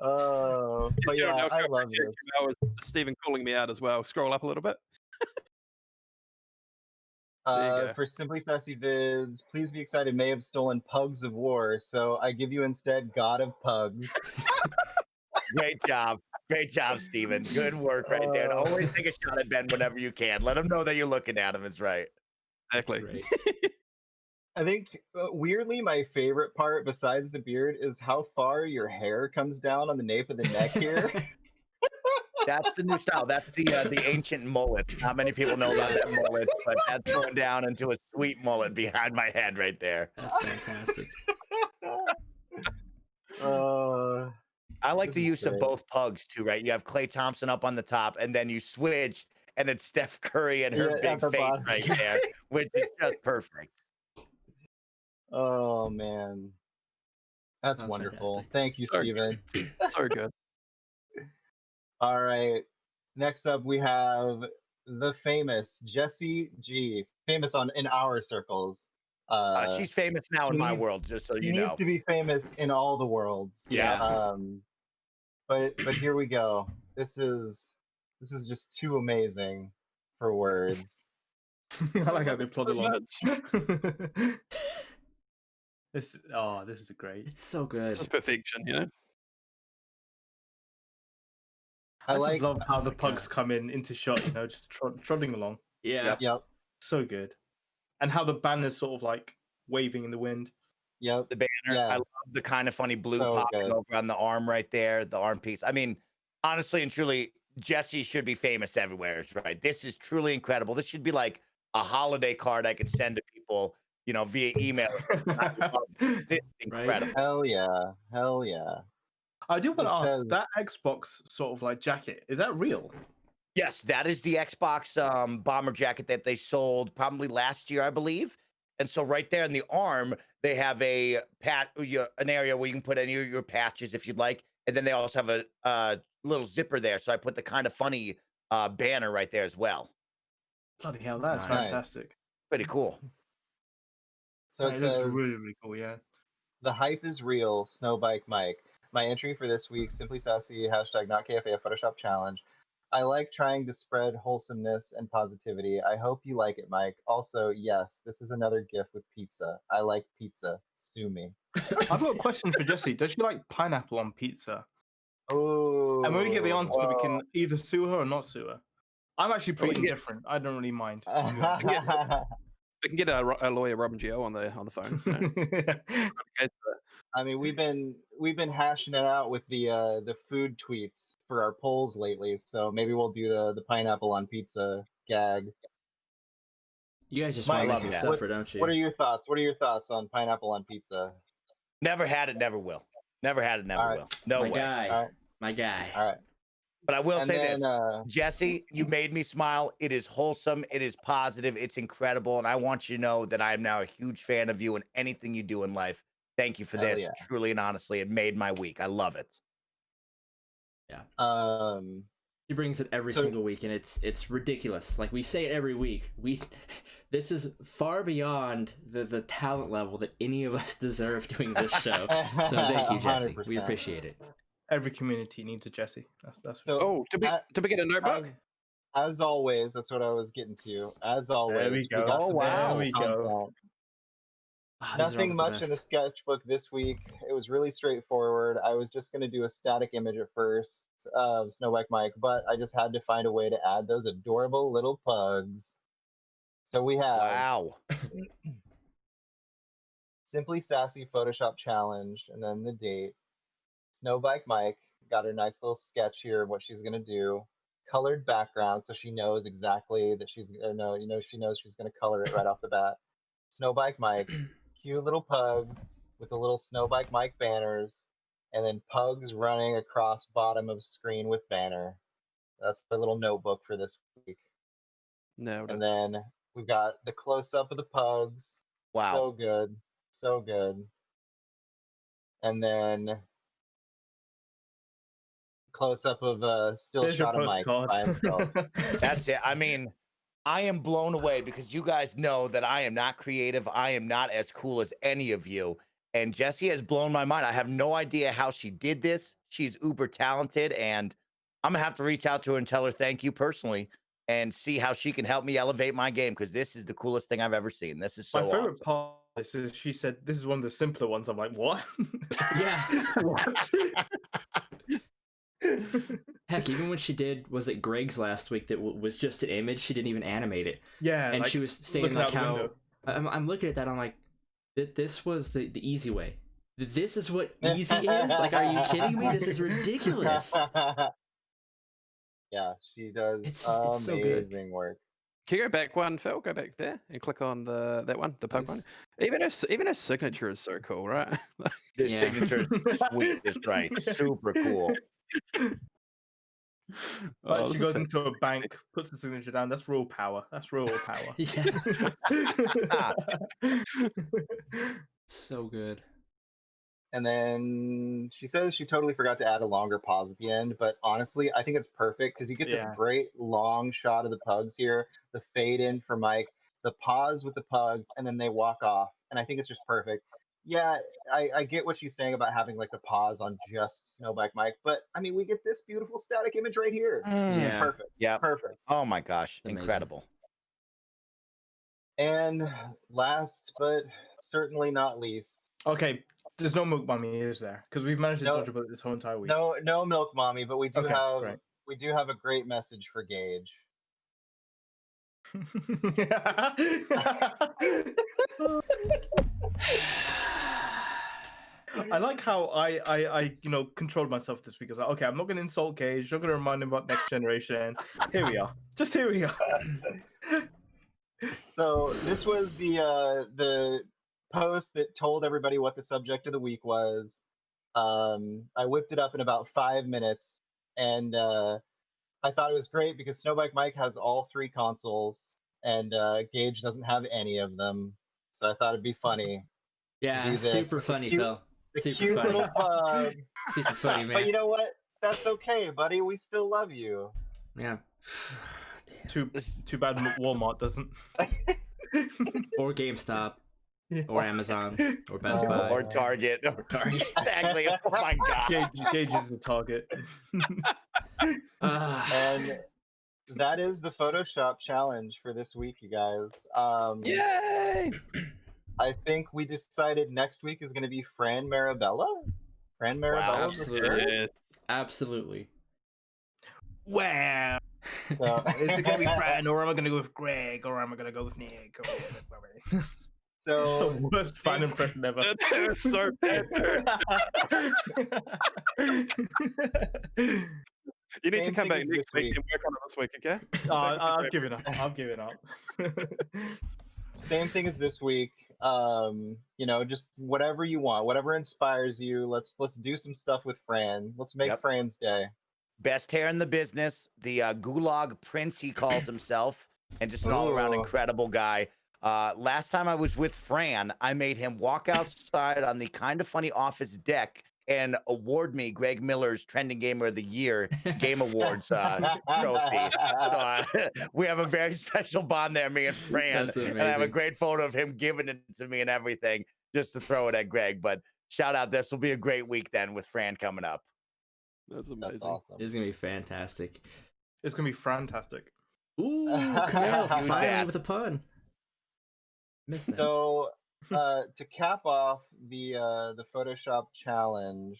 Oh, but Gerald, yeah, I'll I go love back to this. you with Stephen calling me out as well. Scroll up a little bit. There you go. For Simply Sassy Vids, please be excited. May have stolen Pugs of War, so I give you instead God of Pugs. Great job. Great job, Steven. Good work right there. And always take a shot at Ben whenever you can. Let him know that you're looking at him. It's right. Exactly. Great. I think weirdly, my favorite part besides the beard is how far your hair comes down on the nape of the neck here. That's the new style. That's the ancient mullet. Not many people know about that mullet, but that's going down into a sweet mullet behind my head right there. That's fantastic. I like This the is use of great. both pugs too, right? You have Klay Thompson up on the top, and then you switch, and it's Steph Curry and her Yeah, at big the face bottom. right there, which is just perfect. Oh man, that's That's wonderful. fantastic. Thank you, So Steven. So good. All right. Next up, we have the famous Jessie G, famous in our circles. She's famous now in he my needs- world, just so He you needs know. to be famous in all the worlds. Yeah. But here we go. This is just too amazing for words. I like how they So plod along. much. This is great. It's so good. This is perfection, you know? I I just like. love how the my pugs God. come into shot, just trotting along. Yeah. Yep. So good. And how the banner's sort of like waving in the wind. Yep. The banner. Yeah. I love the kind of funny blue So popping good. over on the arm right there, the arm piece. I mean, honestly and truly, Jesse should be famous everywhere, right? This is truly incredible. This should be like a holiday card I could send to people, via email. I love this. It's incredible. Hell yeah. Hell yeah. I do want It to ask, says- that Xbox sort of like jacket, is that real? Yes, that is the Xbox bomber jacket that they sold probably last year, I believe. And so right there in the arm, they have an area where you can put any of your patches if you'd like. And then they also have a little zipper there. So I put the kind of funny banner right there as well. Bloody hell, that's Nice. fantastic. Pretty cool. So It it looks says really, really cool, yeah. the hype is real. SnowBikeMike. My entry for this week's Simply Sassy hashtag not KFA Photoshop challenge. I like trying to spread wholesomeness and positivity. I hope you like it, Mike. Also, yes, this is another gift with pizza. I like pizza. Sue me. I've got a question for Jessie. Does she like pineapple on pizza? Oh. And when we get the answer, we can either sue her or not sue her. I'm actually pretty get- indifferent. I don't really mind. We can get a lawyer, Robin Gio, on the phone. Okay, I mean, we've been hashing it out with the food tweets for our polls lately, so maybe we'll do the pineapple on pizza gag. You guys just Mike, want to love make me that. suffer, don't you? What are your thoughts? What are your thoughts on pineapple on pizza? Never had it, never will. Never had it, never All right. will. No my way. guy. All right. My guy. All right. But I will And say then, this. Jesse, you made me smile. It is wholesome. It is positive. It's incredible. And I want you to know that I am now a huge fan of you and anything you do in life. Thank you for Hell this. yeah. Truly and honestly, it made my week. I love it. He brings it every single week, and it's ridiculous. Like, we say it every week. This is far beyond the talent level that any of us deserve doing this show. So thank you, Jesse. 100%. We appreciate it. Every community needs a Jesse. That's So, Oh, did we get a notebook? as always, that's what I was getting to. As always, There we go. got Oh, the wow. best There we go. content. Nothing much in the sketchbook this week. It was really straightforward. I was just going to do a static image at first of SnowBikeMike, but I just had to find a way to add those adorable little pugs. So we have Wow. Simply Sassy Photoshop Challenge, and then the date. SnowBikeMike got her nice little sketch here of what she's going to do. Colored background, so she knows exactly that she's she knows she's going to color it right off the bat. SnowBikeMike, cute little pugs with the little SnowBikeMike banners, and then pugs running across bottom of screen with banner. That's the little notebook for this week. No. And then we've got the close up of the pugs. Wow. So good. So good. And then close up of a still shot of Mike by himself. That's it. I mean, I am blown away because you guys know that I am not creative. I am not as cool as any of you. And Jessie has blown my mind. I have no idea how she did this. She's uber talented, and I'm gonna have to reach out to her and tell her thank you personally and see how she can help me elevate my game, because this is the coolest thing I've ever seen. This is so my favorite awesome. part of this is she said this is one of the simpler ones. I'm like, what? Yeah. What? Heck, even when she did, was it Greg's last week that was just an image? She didn't even animate it. Yeah, and like, she was saying looking like out the how window. I'm looking at that. I'm like, this was the easy way. This is what easy is. Like, are you kidding me? This is ridiculous. Yeah, she does It's so good. amazing work. Can you go back one, Phil? Go back there and click on that one, the pug one. Even her signature is so cool, right? The Yeah. signature is sweet. Is right. Super cool. Like, Oh, she goes into a bank, puts the signature down. That's raw power. That's raw power. Yeah. So good. And then she says she totally forgot to add a longer pause at the end, but honestly, I think it's perfect because you get this Yeah. great long shot of the pugs here, the fade in for Mike, the pause with the pugs, and then they walk off. And I think it's just perfect. Yeah, I get what she's saying about having like the pause on just SnowBikeMike, but I mean, we get this beautiful static image right here. Yeah. Perfect. Yeah. Perfect. Oh my gosh. Amazing. Incredible. And last but certainly not least. Okay, there's no milk mommy, is there? Because we've managed to dodge a bullet this whole entire week. No milk mommy, but we do great. we do have a great message for Gage. I like how I controlled myself this week. I was like, okay, I'm not going to insult Gage. I'm not going to remind him about Next Generation. Here we are. Just here we are. So this was the post that told everybody what the subject of the week was. I whipped it up in about 5 minutes, and I thought it was great because SnowBikeMike has all 3 consoles, and Gage doesn't have any of them. So I thought it'd be funny. Yeah, super funny, Phil. The Super cute funny. little pug. Super funny, man. But you know what? That's okay, buddy. We still love you. Yeah. Too bad Walmart doesn't. Or GameStop. Or Amazon. Or Best Buy. Or Target. Or Target. Exactly. Oh my god. Gage is the target. And that is the Photoshop challenge for this week, you guys. Yay! I think we decided next week is going to be Fran Mirabella. Fran Mirabella. Absolutely. Yes. Absolutely. Wow. So, Is it going to be Fran, or am I going to go with Greg, or am I going to go with Nick? so So worst fan impression ever. That was so bad. You need to Same come thing back as next this week week. and work on it this week, okay? I've given up. I've given up. Same thing as this week. Just whatever you want, whatever inspires you. Let's do some stuff with Fran. Let's make Fran's day. Best hair in the business. The Gulag Prince, he calls himself, and just an all-around incredible guy. Last time I was with Fran, I made him walk outside on the Kind of Funny office deck and award me Greg Miller's Trending Gamer of the Year Game Awards trophy. So we have a very special bond there, me and Fran. That's amazing. And I have a great photo of him giving it to me and everything, just to throw it at Greg. But shout out, this will be a great week then with Fran coming up. That's amazing. That's awesome. It's going to be fantastic. It's going to be fantastic. Ooh, Camille, finally that? with a pun. Missed that. So To cap off the Photoshop challenge,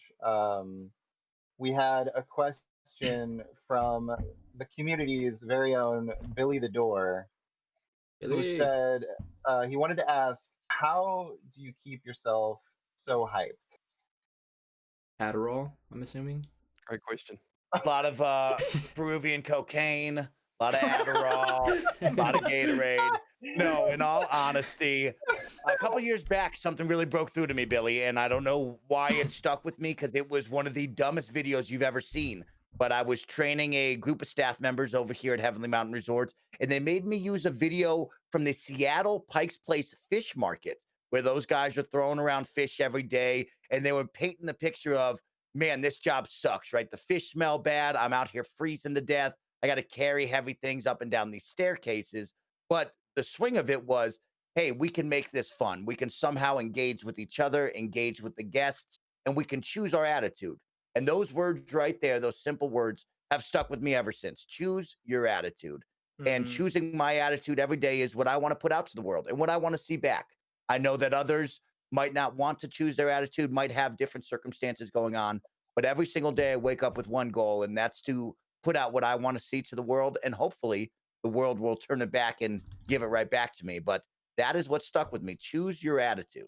we had a question from the community's very own Billy the Door, who Billy. said he wanted to ask, how do you keep yourself so hyped? Adderall, I'm assuming. Great question. A lot of Peruvian cocaine, a lot of Adderall, a lot of Gatorade. No, in all honesty, a couple years back, something really broke through to me, Billy, and I don't know why it stuck with me because it was one of the dumbest videos you've ever seen. But I was training a group of staff members over here at Heavenly Mountain Resorts, and they made me use a video from the Seattle Pike's Place fish market, where those guys are throwing around fish every day, and they were painting the picture of, man, this job sucks, right? The fish smell bad. I'm out here freezing to death. I got to carry heavy things up and down these staircases. But the swing of it was, hey, we can make this fun. We can somehow engage with each other, engage with the guests, and we can choose our attitude. And those words right there, those simple words, have stuck with me ever since. Choose your attitude. And choosing my attitude every day is what I want to put out to the world and what I want to see back. I know that others might not want to choose their attitude, might have different circumstances going on. But every single day I wake up with one goal, and that's to put out what I want to see to the world. And hopefully the world will turn it back and give it right back to me. But that is what stuck with me. Choose your attitude.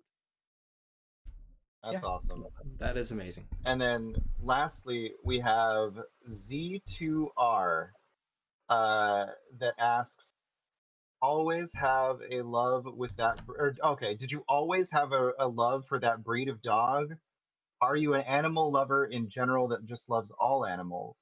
That's awesome. That is amazing. And then lastly, we have Z2R that asks, always have a love with that, okay, did you always have a love for that breed of dog? Are you an animal lover in general that just loves all animals?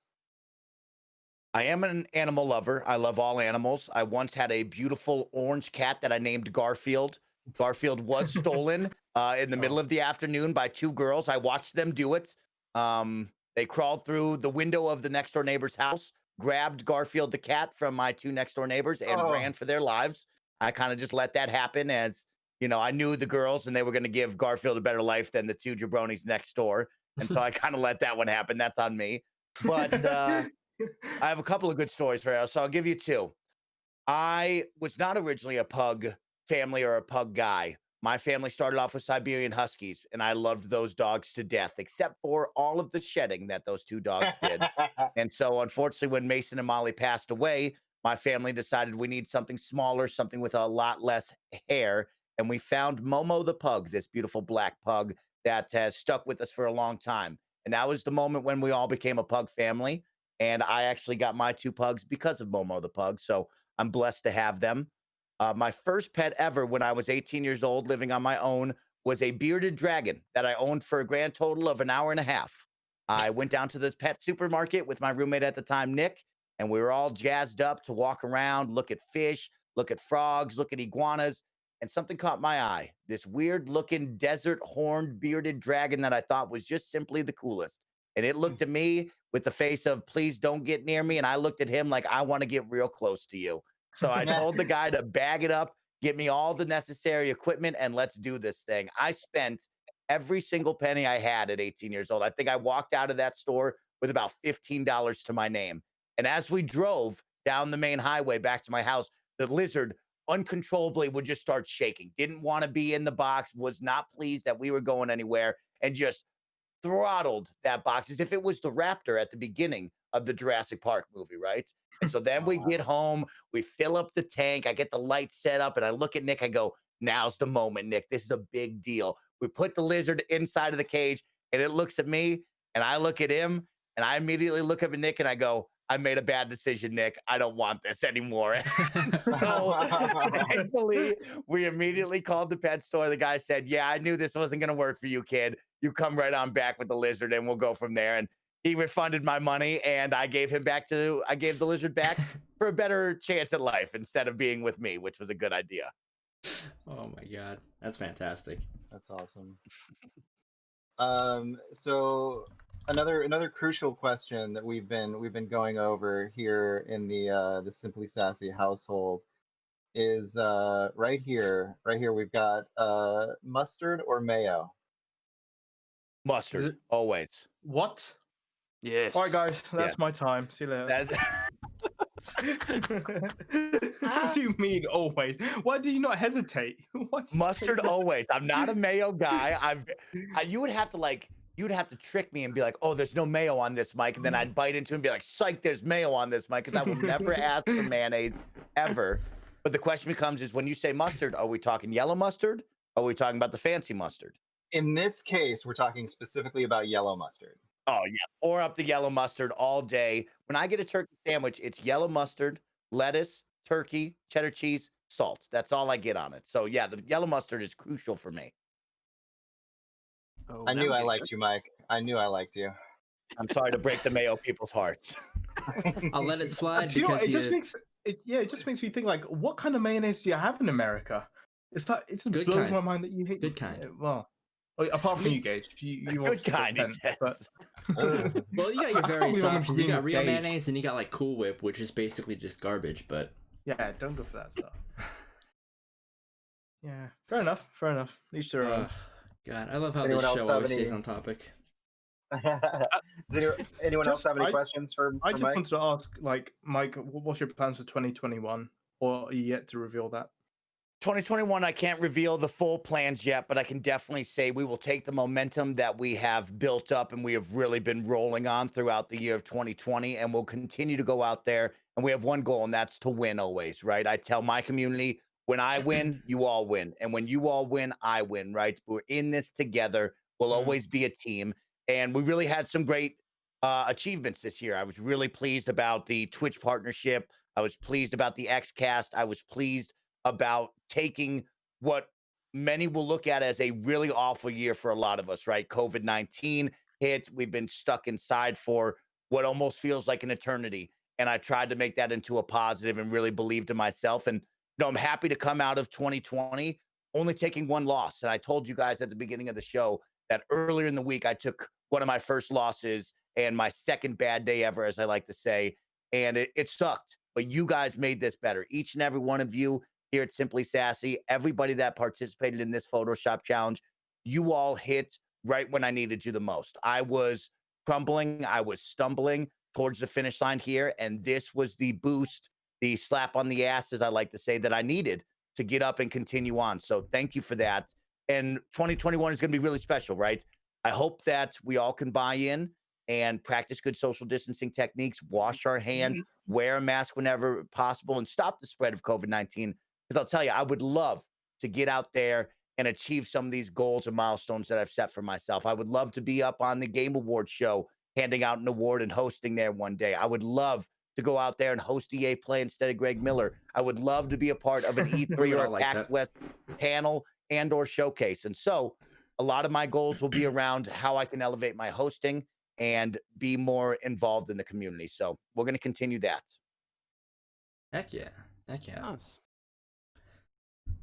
I am an animal lover. I love all animals. I once had a beautiful orange cat that I named Garfield. Garfield was stolen in the middle of the afternoon by two girls. I watched them do it. They crawled through the window of the next door neighbor's house, grabbed Garfield the cat from my two next door neighbors, and ran for their lives. I kind of just let that happen as, you know, I knew the girls and they were going to give Garfield a better life than the two jabronis next door. And so I kind of let that one happen. That's on me. But I have a couple of good stories for you. So I'll give you two. I was not originally a pug family or a pug guy. My family started off with Siberian Huskies, and I loved those dogs to death, except for all of the shedding that those two dogs did. And so, unfortunately, when Mason and Molly passed away, my family decided we need something smaller, something with a lot less hair. And we found Momo the pug, this beautiful black pug that has stuck with us for a long time. And that was the moment when we all became a pug family. And I actually got my two pugs because of Momo the pug. So I'm blessed to have them. My first pet ever when I was 18 years old, living on my own, was a bearded dragon that I owned for a grand total of an hour and a half. I went down to the pet supermarket with my roommate at the time, Nick, and we were all jazzed up to walk around, look at fish, look at frogs, look at iguanas, and something caught my eye. This weird looking desert horned bearded dragon that I thought was just simply the coolest. And it looked at me with the face of, please don't get near me. And I looked at him like, I want to get real close to you. So I told the guy to bag it up, get me all the necessary equipment, and let's do this thing. I spent every single penny I had at 18 years old. I think I walked out of that store with about $15 to my name. And as we drove down the main highway back to my house, the lizard uncontrollably would just start shaking. Didn't want to be in the box, was not pleased that we were going anywhere, and just throttled that box as if it was the raptor at the beginning of the Jurassic Park movie, right? And so then we get home, we fill up the tank, I get the lights set up, and I look at Nick, I go, now's the moment, Nick. This is a big deal. We put the lizard inside of the cage, and it looks at me, and I look at him, and I immediately look up at Nick, and I go, I made a bad decision, Nick. I don't want this anymore. So thankfully, we immediately called the pet store. The guy said, yeah, I knew this wasn't going to work for you, kid. You come right on back with the lizard and we'll go from there. And he refunded my money and I gave the lizard back for a better chance at life instead of being with me, which was a good idea. Oh my God. That's fantastic. That's awesome. So another crucial question that we've been going over here in the Simply Sassy household is right here we've got mustard or mayo. Mustard, always. What? Yes. All right, guys, that's my time. See you later. What do you mean always? Why do you not hesitate? Mustard always. I'm not a mayo guy. You would have to trick me and be like, oh, there's no mayo on this, Mike. And then I'd bite into it and be like, psych, there's mayo on this, Mike, because I will never ask for mayonnaise ever. But the question becomes is when you say mustard, are we talking yellow mustard? Or are we talking about the fancy mustard? In this case, we're talking specifically about yellow mustard. Oh, yeah. Pour up the yellow mustard all day. When I get a turkey sandwich, it's yellow mustard, lettuce, turkey, cheddar cheese, salt. That's all I get on it. So, yeah, the yellow mustard is crucial for me. Oh, I knew I navigate. liked you, Mike. I knew I liked you. I'm sorry to break the mayo people's hearts. I'll let it slide Do you know what, because it just makes me think like, what kind of mayonnaise do you have in America? It's like it just Good blows kind. my mind that you hate Good kind. Well, apart from you, Gage, you Good obviously got kind, he sense, says. but well, you got your I can't various believe I'm options. You agreeing got with real Gage. mayonnaise, and you got like Cool Whip, which is basically just garbage. But yeah, don't go for that stuff. Yeah, fair enough. At least their own. God, I love how Anyone this else show have always any- stays on topic. Does anyone else have any questions for I just Mike? wanted to ask, like, Mike, what's your plans for 2021? Or are you yet to reveal that? 2021, I can't reveal the full plans yet, but I can definitely say we will take the momentum that we have built up and we have really been rolling on throughout the year of 2020, and we'll continue to go out there. And we have one goal, and that's to win always, right? I tell my community, when I win, you all win. And when you all win, I win, right? We're in this together. We'll always be a team. And we really had some great achievements this year. I was really pleased about the Twitch partnership. I was pleased about the XCast. I was pleased about taking what many will look at as a really awful year for a lot of us, right? COVID-19 hit. We've been stuck inside for what almost feels like an eternity. And I tried to make that into a positive and really believed in myself. And I'm happy to come out of 2020 only taking one loss. And I told you guys at the beginning of the show that earlier in the week, I took one of my first losses and my second bad day ever, as I like to say. And it sucked. But you guys made this better. Each and every one of you here at Simply Sassy, everybody that participated in this Photoshop challenge, you all hit right when I needed you the most. I was crumbling. I was stumbling towards the finish line here. And this was the boost, the slap on the ass, as I like to say, that I needed to get up and continue on. So thank you for that. And 2021 is going to be really special, right? I hope that we all can buy in and practice good social distancing techniques, wash our hands, wear a mask whenever possible, and stop the spread of COVID-19. Because I'll tell you, I would love to get out there and achieve some of these goals and milestones that I've set for myself. I would love to be up on the Game Awards show, handing out an award and hosting there one day. I would love to go out there and host EA Play instead of Greg Miller. I would love to be a part of an E3 or a PAX West panel and or showcase. And so a lot of my goals will be around how I can elevate my hosting and be more involved in the community. So we're going to continue that. Heck yeah. Nice.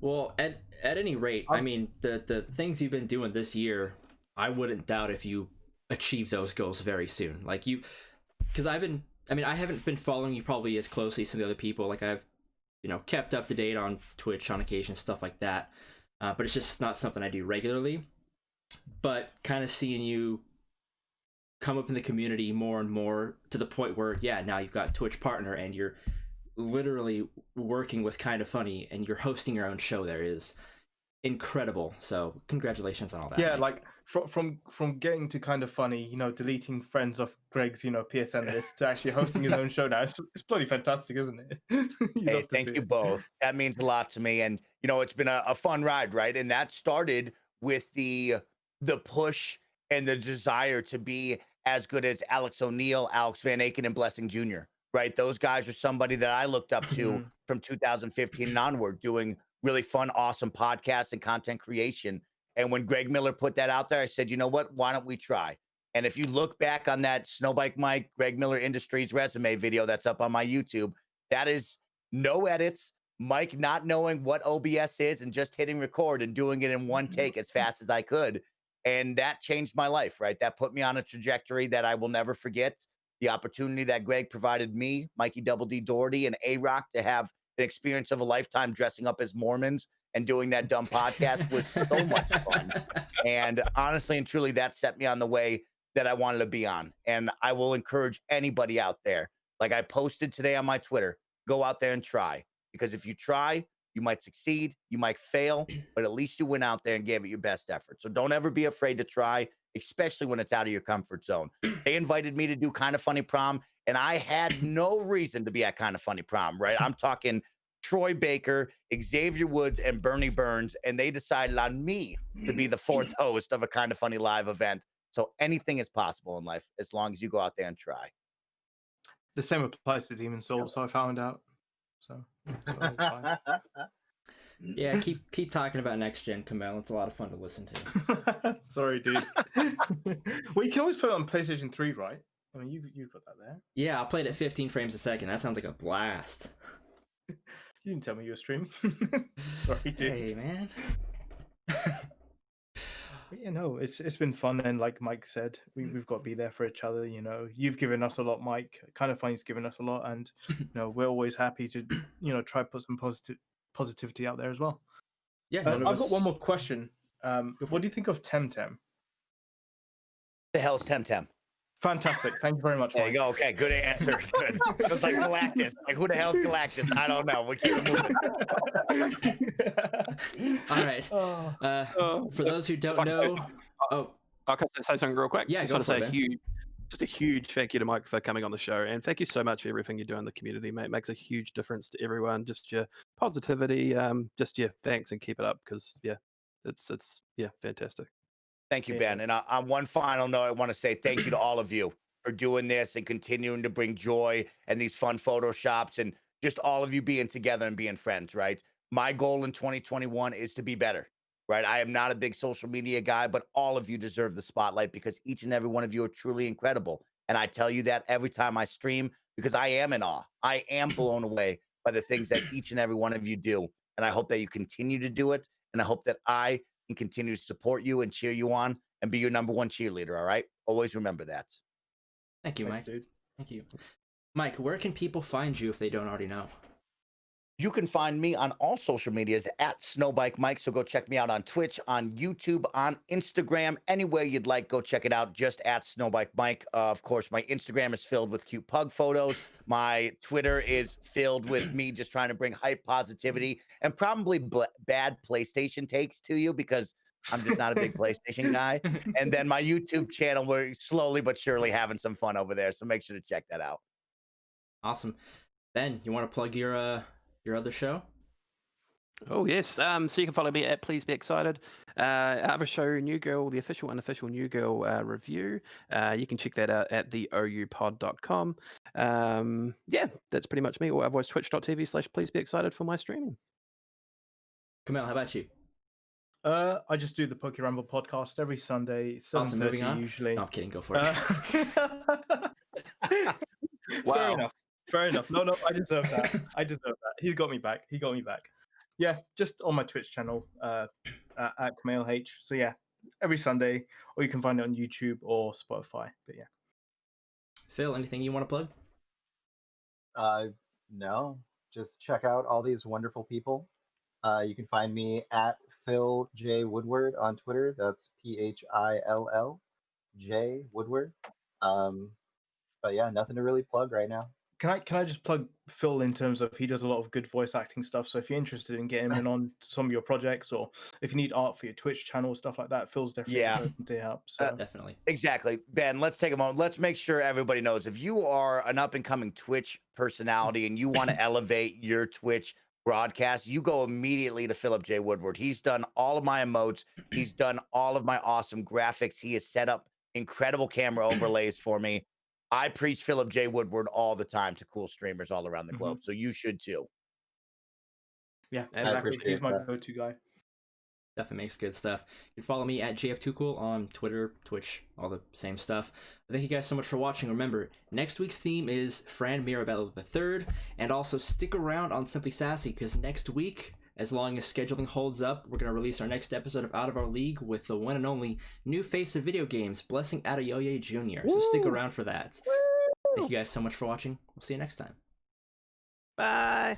Well, at any rate, I mean, the things you've been doing this year, I wouldn't doubt if you achieve those goals very soon. Like because I haven't been following you probably as closely as some of the other people. Like I've, kept up to date on Twitch on occasion, stuff like that. But it's just not something I do regularly. But kind of seeing you come up in the community more and more to the point where, now you've got Twitch partner and you're literally working with Kind of Funny and you're hosting your own show there is incredible. So congratulations on all that. Yeah, Mike. like from getting to Kind of Funny, deleting friends off Greg's, PSN list to actually hosting his own show now. It's bloody fantastic, isn't it? Hey, thank you both. That means a lot to me. And, it's been a fun ride, right? And that started with the push and the desire to be as good as Alex O'Neill, Alex Van Aken, and Blessing Jr., right? Those guys are somebody that I looked up to from 2015 and onward, doing really fun, awesome podcasts and content creation. And when Greg Miller put that out there, I said, you know what? Why don't we try? And if you look back on that SnowBikeMike, Greg Miller Industries resume video that's up on my YouTube, that is no edits, Mike not knowing what OBS is and just hitting record and doing it in one take as fast as I could. And that changed my life, right? That put me on a trajectory that I will never forget. The opportunity that Greg provided me, Mikey Double D Doherty, and A-Rock to have an experience of a lifetime dressing up as Mormons and doing that dumb podcast was so much fun. And honestly and truly, that set me on the way that I wanted to be on. And I will encourage anybody out there, Like I posted today on my Twitter, go out there and try. Because if you try, you might succeed, you might fail, but at least you went out there and gave it your best effort. So don't ever be afraid to try, especially when it's out of your comfort zone. They invited me to do Kind of Funny Prom, and I had no reason to be at Kind of Funny Prom, right? I'm talking Troy Baker, Xavier Woods, and Bernie Burns, and they decided on me to be the fourth host of a Kind of Funny live event. So anything is possible in life as long as you go out there and try. The same applies to Demon Souls, so I found out. So yeah, keep talking about next gen, Kamel. It's a lot of fun to listen to. Sorry, dude. Well, you can always put it on PlayStation 3, right? I mean, you've got that there. Yeah, I played at 15 frames a second. That sounds like a blast. You didn't tell me you were streaming. Sorry, dude. Hey, man. But yeah, no, it's been fun, and like Mike said, we've got to be there for each other. You know, you've given us a lot, Mike. Kind of Funny's given us a lot, and you know, we're always happy to try put some positivity out there as well. Yeah, I've got one more question. What do you think of Temtem? The hell's Temtem? Fantastic. Thank you very much, There Mike. you go. Okay, good answer. Good. It was like Galactus. Like, who the hell's Galactus? I don't know. We keep moving. All right. For those who don't know, I can say something real quick. Yeah, just go want to for say it, just a huge thank you to Mike for coming on the show, and thank you so much for everything you do in the community, mate. It makes a huge difference to everyone. Just your positivity, just your thanks, and keep it up, because it's fantastic. Thank you, Ben. And on one final note, I want to say thank you to all of you for doing this and continuing to bring joy and these fun photoshops and just all of you being together and being friends, right? My goal in 2021 is to be better, right? I am not a big social media guy, but all of you deserve the spotlight because each and every one of you are truly incredible. And I tell you that every time I stream because I am in awe. I am blown away by the things that each and every one of you do. And I hope that you continue to do it. And I hope that I can continue to support you and cheer you on and be your number one cheerleader. All right. Always remember that. Thank you, Thanks, Mike. dude. Thank you. Mike, where can people find you if they don't already know? You can find me on all social medias at SnowBikeMike. So go check me out on Twitch, on YouTube, on Instagram, anywhere you'd like. Go check it out just at SnowBikeMike. Of course, my Instagram is filled with cute pug photos. My Twitter is filled with me just trying to bring hype, positivity, and probably bad PlayStation takes to you because I'm just not a big PlayStation guy. And then my YouTube channel, we're slowly but surely having some fun over there. So make sure to check that out. Awesome. Ben, you want to plug your other show? Oh yes, so you can follow me at Please Be Excited. I have a show, New Girl, the official unofficial New Girl review. You can check that out at theoupod.com. Yeah, that's pretty much me. Or otherwise twitch.tv/pleasebeexcited for my streaming. Kamel, how about you? I just do the Poke Ramble podcast every Sunday, 7:30 usually. No, I'm kidding. Go for it. Wow. Fair enough. No, I deserve that. He got me back. Yeah, just on my Twitch channel at Kamel H. So yeah, every Sunday, or you can find it on YouTube or Spotify. But yeah. Phil, anything you want to plug? No, just check out all these wonderful people. You can find me at Phil J Woodward on Twitter. That's PHILL J Woodward. But yeah, nothing to really plug right now. Can I just plug Phil in terms of he does a lot of good voice acting stuff. So if you're interested in getting him in on some of your projects, or if you need art for your Twitch channel, stuff like that, Phil's definitely open to help. So definitely. Exactly. Ben, let's take a moment. Let's make sure everybody knows if you are an up and coming Twitch personality and you want to elevate your Twitch broadcast, you go immediately to Philip J. Woodward. He's done all of my emotes. He's done all of my awesome graphics. He has set up incredible camera overlays for me. I preach Philip J. Woodward all the time to cool streamers all around the globe. So you should too. Yeah, exactly. He's my go-to guy. Definitely makes good stuff. You can follow me at JF2Cool on Twitter, Twitch, all the same stuff. Thank you guys so much for watching. Remember, next week's theme is Fran Mirabella III, and also stick around on Simply Sassy, because next week, as long as scheduling holds up, we're going to release our next episode of Out of Our League with the one and only new face of video games, Blessing Adeoye Jr. So stick around for that. Thank you guys so much for watching. We'll see you next time. Bye.